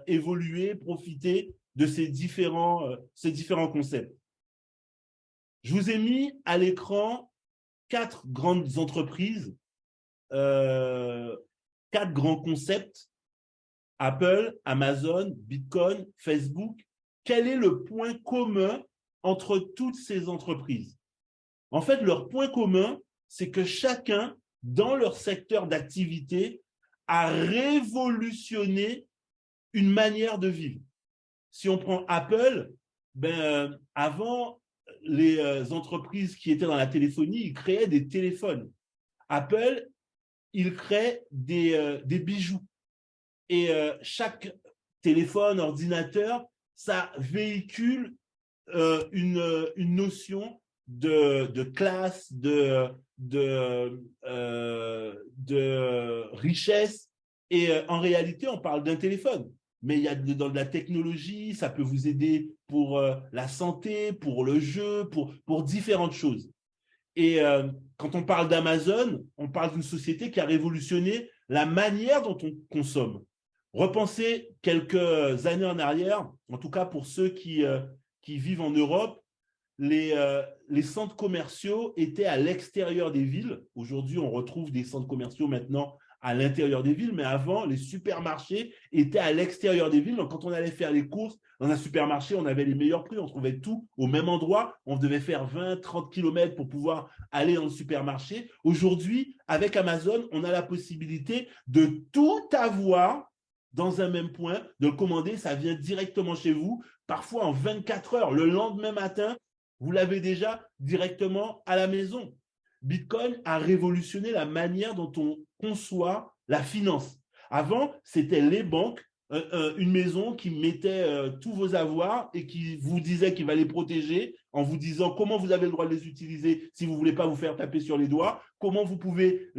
évoluer, profiter de ces différents concepts. Je vous ai mis à l'écran 4 grandes entreprises, 4 grands concepts: Apple, Amazon, Bitcoin, Facebook. Quel est le point commun entre toutes ces entreprises? En fait, leur point commun, c'est que chacun, dans leur secteur d'activité, a révolutionné une manière de vivre. Si on prend Apple, avant, les entreprises qui étaient dans la téléphonie, ils créaient des téléphones. Apple, il crée des bijoux. Et chaque téléphone, ordinateur, ça véhicule une notion de classe, de richesse. Et en réalité, on parle d'un téléphone. Mais il y a dans de la technologie, ça peut vous aider pour la santé, pour le jeu, pour différentes choses. Et quand on parle d'Amazon, on parle d'une société qui a révolutionné la manière dont on consomme. Repensez quelques années en arrière, en tout cas pour ceux qui vivent en Europe, les centres commerciaux étaient à l'extérieur des villes. Aujourd'hui, on retrouve des centres commerciaux maintenant à l'intérieur des villes, mais avant, les supermarchés étaient à l'extérieur des villes. Donc, quand on allait faire les courses dans un supermarché, on avait les meilleurs prix, on trouvait tout au même endroit. On devait faire 20, 30 kilomètres pour pouvoir aller dans le supermarché. Aujourd'hui, avec Amazon, on a la possibilité de tout avoir dans un même point, de le commander, ça vient directement chez vous, parfois en 24 heures. Le lendemain matin, vous l'avez déjà directement à la maison. Bitcoin a révolutionné la manière dont on conçoit la finance. Avant, c'était les banques, une maison qui mettait tous vos avoirs et qui vous disait qu'il va les protéger en vous disant comment vous avez le droit de les utiliser si vous ne voulez pas vous faire taper sur les doigts, comment vous pouvez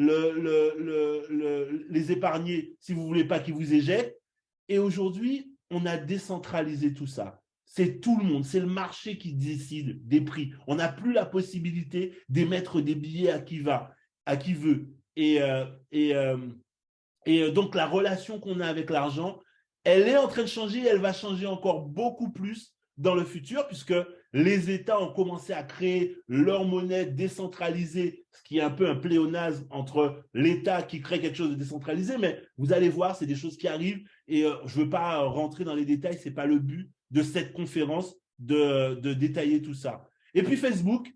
les épargner si vous ne voulez pas qu'ils vous éjectent. Et aujourd'hui, on a décentralisé tout ça. C'est tout le monde, c'est le marché qui décide des prix. On n'a plus la possibilité d'émettre des billets à qui veut. Et donc, la relation qu'on a avec l'argent, elle est en train de changer, elle va changer encore beaucoup plus dans le futur, puisque les États ont commencé à créer leur monnaie décentralisée, ce qui est un peu un pléonasme entre l'État qui crée quelque chose de décentralisé, mais vous allez voir, c'est des choses qui arrivent, et je ne veux pas rentrer dans les détails, ce n'est pas le but de cette conférence de détailler tout ça. Et puis Facebook,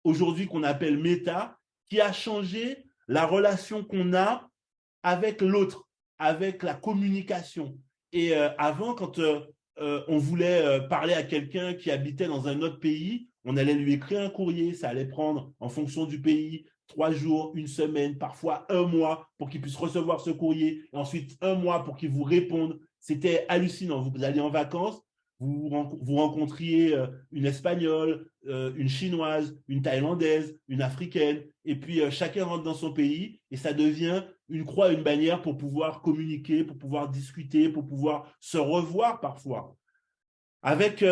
aujourd'hui qu'on appelle Meta, qui a changé la relation qu'on a avec l'autre, avec la communication. Et avant, quand on voulait parler à quelqu'un qui habitait dans un autre pays, on allait lui écrire un courrier, ça allait prendre, en fonction du pays, 3 jours, une semaine, parfois un mois pour qu'il puisse recevoir ce courrier, et ensuite un mois pour qu'il vous réponde. C'était hallucinant. Vous alliez en vacances, vous rencontriez une Espagnole, une Chinoise, une Thaïlandaise, une Africaine, et puis chacun rentre dans son pays et ça devient une croix, une bannière pour pouvoir communiquer, pour pouvoir discuter, pour pouvoir se revoir parfois. Avec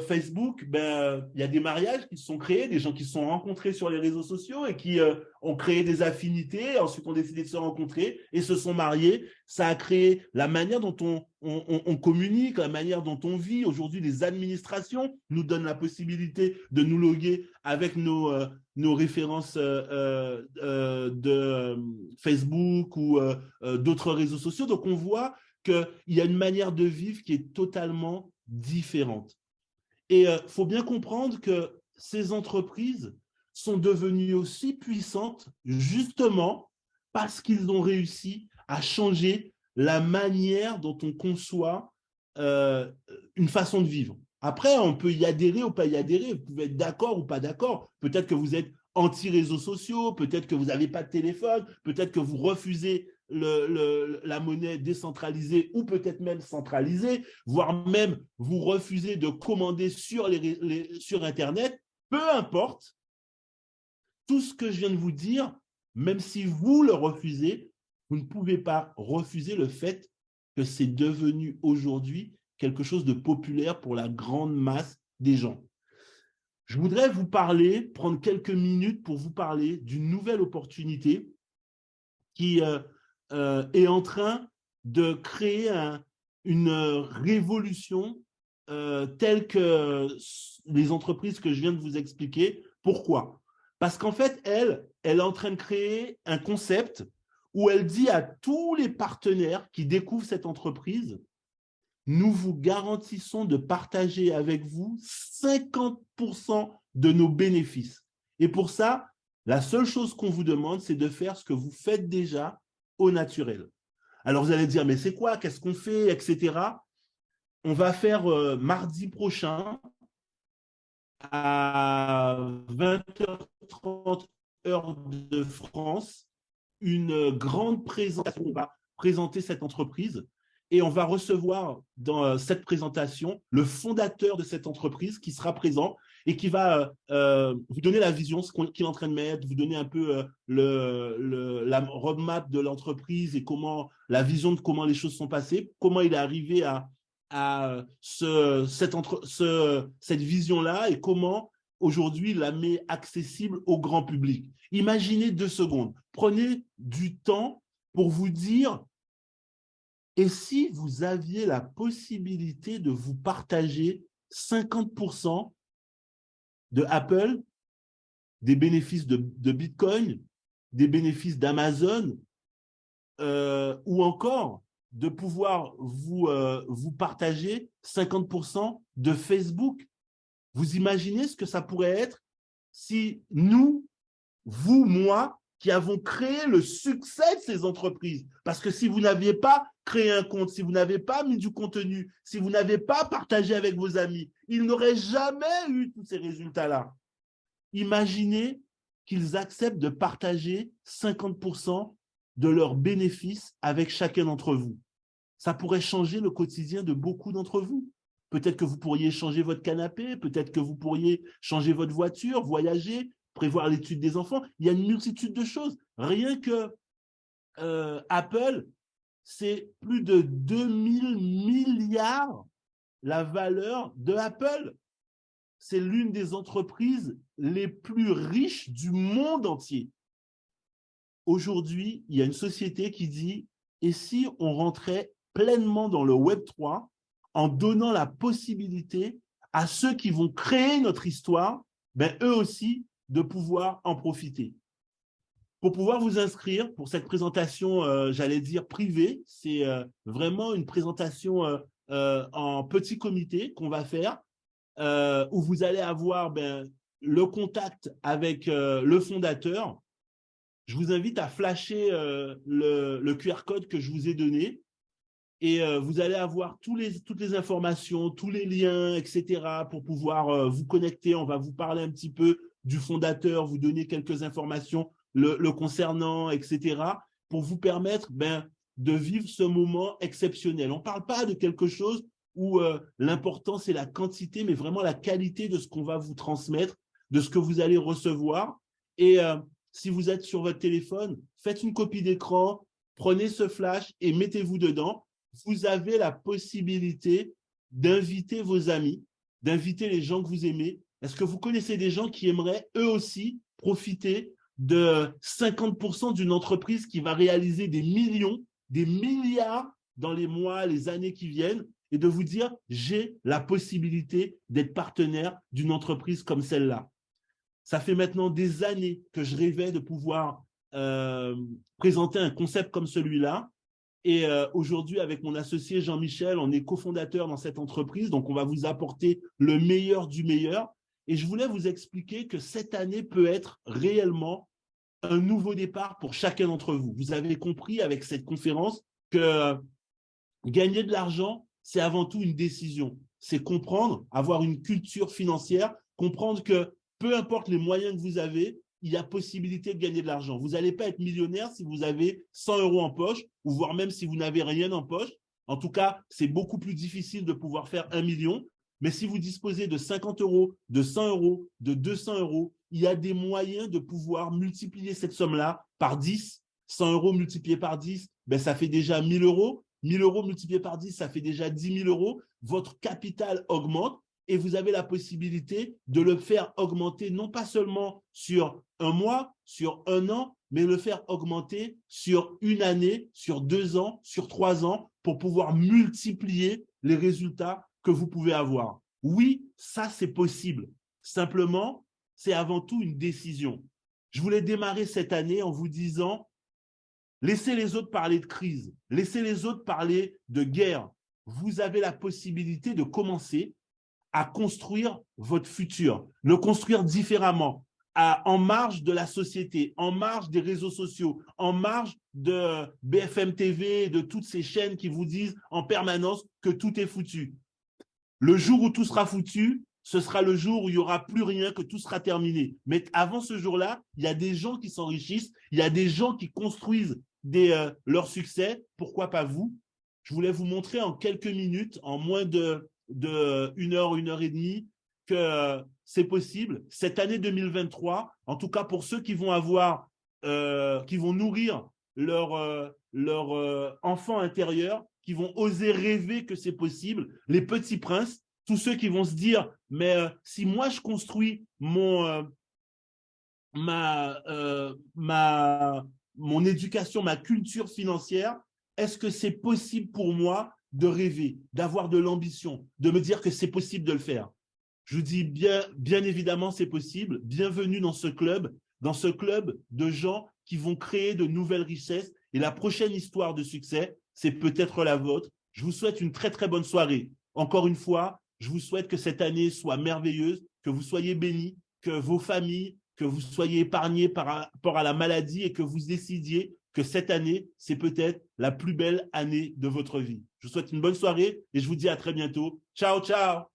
Facebook, il y a des mariages qui se sont créés, des gens qui se sont rencontrés sur les réseaux sociaux et qui ont créé des affinités, ensuite ont décidé de se rencontrer et se sont mariés. Ça a créé la manière dont on communique, la manière dont on vit. Aujourd'hui, les administrations nous donnent la possibilité de nous loguer avec nos références de Facebook ou d'autres réseaux sociaux. Donc, on voit qu'il y a une manière de vivre qui est totalement différentes. Et il faut bien comprendre que ces entreprises sont devenues aussi puissantes justement parce qu'ils ont réussi à changer la manière dont on conçoit une façon de vivre. Après, on peut y adhérer ou pas y adhérer. Vous pouvez être d'accord ou pas d'accord. Peut-être que vous êtes anti-réseaux sociaux, peut-être que vous n'avez pas de téléphone, peut-être que vous refusez la monnaie décentralisée ou peut-être même centralisée, voire même vous refusez de commander sur Internet, peu importe, tout ce que je viens de vous dire, même si vous le refusez, vous ne pouvez pas refuser le fait que c'est devenu aujourd'hui quelque chose de populaire pour la grande masse des gens. Je voudrais vous parler, prendre quelques minutes pour vous parler d'une nouvelle opportunité qui est en train de créer une révolution telle que les entreprises que je viens de vous expliquer. Pourquoi? Parce qu'en fait, elle est en train de créer un concept où elle dit à tous les partenaires qui découvrent cette entreprise, nous vous garantissons de partager avec vous 50% de nos bénéfices. Et pour ça, la seule chose qu'on vous demande, c'est de faire ce que vous faites déjà au naturel. Alors, vous allez dire, mais c'est quoi? Qu'est-ce qu'on fait? Etc. On va faire mardi prochain à 20h30 heure de France une grande présentation. On va présenter cette entreprise et on va recevoir dans cette présentation le fondateur de cette entreprise qui sera présent et qui va vous donner la vision, ce qu'il est en train de mettre, vous donner un peu la roadmap de l'entreprise et comment la vision de comment les choses sont passées, comment il est arrivé à cette vision-là et comment aujourd'hui la met accessible au grand public. Imaginez 2 secondes, prenez du temps pour vous dire et si vous aviez la possibilité de vous partager 50% de Apple, des bénéfices de Bitcoin, des bénéfices d'Amazon, ou encore de pouvoir vous partager 50% de Facebook. Vous imaginez ce que ça pourrait être si nous, vous, moi, qui avons créé le succès de ces entreprises. Parce que si vous n'aviez pas créé un compte, si vous n'avez pas mis du contenu, si vous n'avez pas partagé avec vos amis, ils n'auraient jamais eu tous ces résultats-là. Imaginez qu'ils acceptent de partager 50% de leurs bénéfices avec chacun d'entre vous. Ça pourrait changer le quotidien de beaucoup d'entre vous. Peut-être que vous pourriez changer votre canapé, peut-être que vous pourriez changer votre voiture, voyager, prévoir l'étude des enfants. Il y a une multitude de choses. Rien que Apple, c'est plus de 2000 milliards la valeur de Apple. C'est l'une des entreprises les plus riches du monde entier. Aujourd'hui, il y a une société qui dit « Et si on rentrait pleinement dans le Web3 en donnant la possibilité à ceux qui vont créer notre histoire, ben, eux aussi, de pouvoir en profiter ». Pour pouvoir vous inscrire pour cette présentation, j'allais dire privée, c'est vraiment une présentation en petit comité qu'on va faire, où vous allez avoir le contact avec le fondateur. Je vous invite à flasher le QR code que je vous ai donné et vous allez avoir toutes les informations, tous les liens, etc. pour pouvoir vous connecter. On va vous parler un petit peu du fondateur, vous donner quelques informations le concernant, etc. pour vous permettre de vivre ce moment exceptionnel. On ne parle pas de quelque chose où l'important, c'est la quantité, mais vraiment la qualité de ce qu'on va vous transmettre, de ce que vous allez recevoir. Et si vous êtes sur votre téléphone, faites une copie d'écran, prenez ce flash et mettez-vous dedans. Vous avez la possibilité d'inviter vos amis, d'inviter les gens que vous aimez. Est-ce que vous connaissez des gens qui aimeraient eux aussi profiter de 50% d'une entreprise qui va réaliser des millions, des milliards dans les mois, les années qui viennent, et de vous dire, j'ai la possibilité d'être partenaire d'une entreprise comme celle-là. Ça fait maintenant des années que je rêvais de pouvoir présenter un concept comme celui-là. Et aujourd'hui, avec mon associé Jean-Michel, on est cofondateur dans cette entreprise, donc on va vous apporter le meilleur du meilleur. Et je voulais vous expliquer que cette année peut être réellement un nouveau départ pour chacun d'entre vous. Vous avez compris avec cette conférence que gagner de l'argent, c'est avant tout une décision. C'est comprendre, avoir une culture financière, comprendre que peu importe les moyens que vous avez, il y a possibilité de gagner de l'argent. Vous n'allez pas être millionnaire si vous avez 100 € en poche, ou voire même si vous n'avez rien en poche. En tout cas, c'est beaucoup plus difficile de pouvoir faire 1 million. Mais si vous disposez de 50 €, de 100 €, de 200 €, il y a des moyens de pouvoir multiplier cette somme-là par 10. 100 € multiplié par 10, ça fait déjà 1 000 €. 1 000 € multiplié par 10, ça fait déjà 10 000 €. Votre capital augmente et vous avez la possibilité de le faire augmenter non pas seulement sur un mois, sur un an, mais le faire augmenter sur une année, sur 2 ans, sur 3 ans, pour pouvoir multiplier les résultats que vous pouvez avoir. Oui, ça, c'est possible. Simplement, c'est avant tout une décision. Je voulais démarrer cette année en vous disant, laissez les autres parler de crise, laissez les autres parler de guerre. Vous avez la possibilité de commencer à construire votre futur, le construire différemment, en marge de la société, en marge des réseaux sociaux, en marge de BFM TV, de toutes ces chaînes qui vous disent en permanence que tout est foutu. Le jour où tout sera foutu, ce sera le jour où il n'y aura plus rien, que tout sera terminé. Mais avant ce jour-là, il y a des gens qui s'enrichissent, il y a des gens qui construisent leur succès. Pourquoi pas vous? Je voulais vous montrer en quelques minutes, en moins de 1 heure, 1 heure et demie, que c'est possible. Cette année 2023, en tout cas pour ceux qui vont qui vont nourrir leur enfant intérieur, qui vont oser rêver que c'est possible, les petits princes, tous ceux qui vont se dire, mais si moi je construis mon éducation, ma culture financière, est-ce que c'est possible pour moi de rêver, d'avoir de l'ambition, de me dire que c'est possible de le faire? Je vous dis bien évidemment, c'est possible. Bienvenue dans ce club de gens qui vont créer de nouvelles richesses et la prochaine histoire de succès, c'est peut-être la vôtre. Je vous souhaite une très, très bonne soirée. Encore une fois, je vous souhaite que cette année soit merveilleuse, que vous soyez bénis, que vos familles, que vous soyez épargnés par rapport à la maladie et que vous décidiez que cette année, c'est peut-être la plus belle année de votre vie. Je vous souhaite une bonne soirée et je vous dis à très bientôt. Ciao, ciao!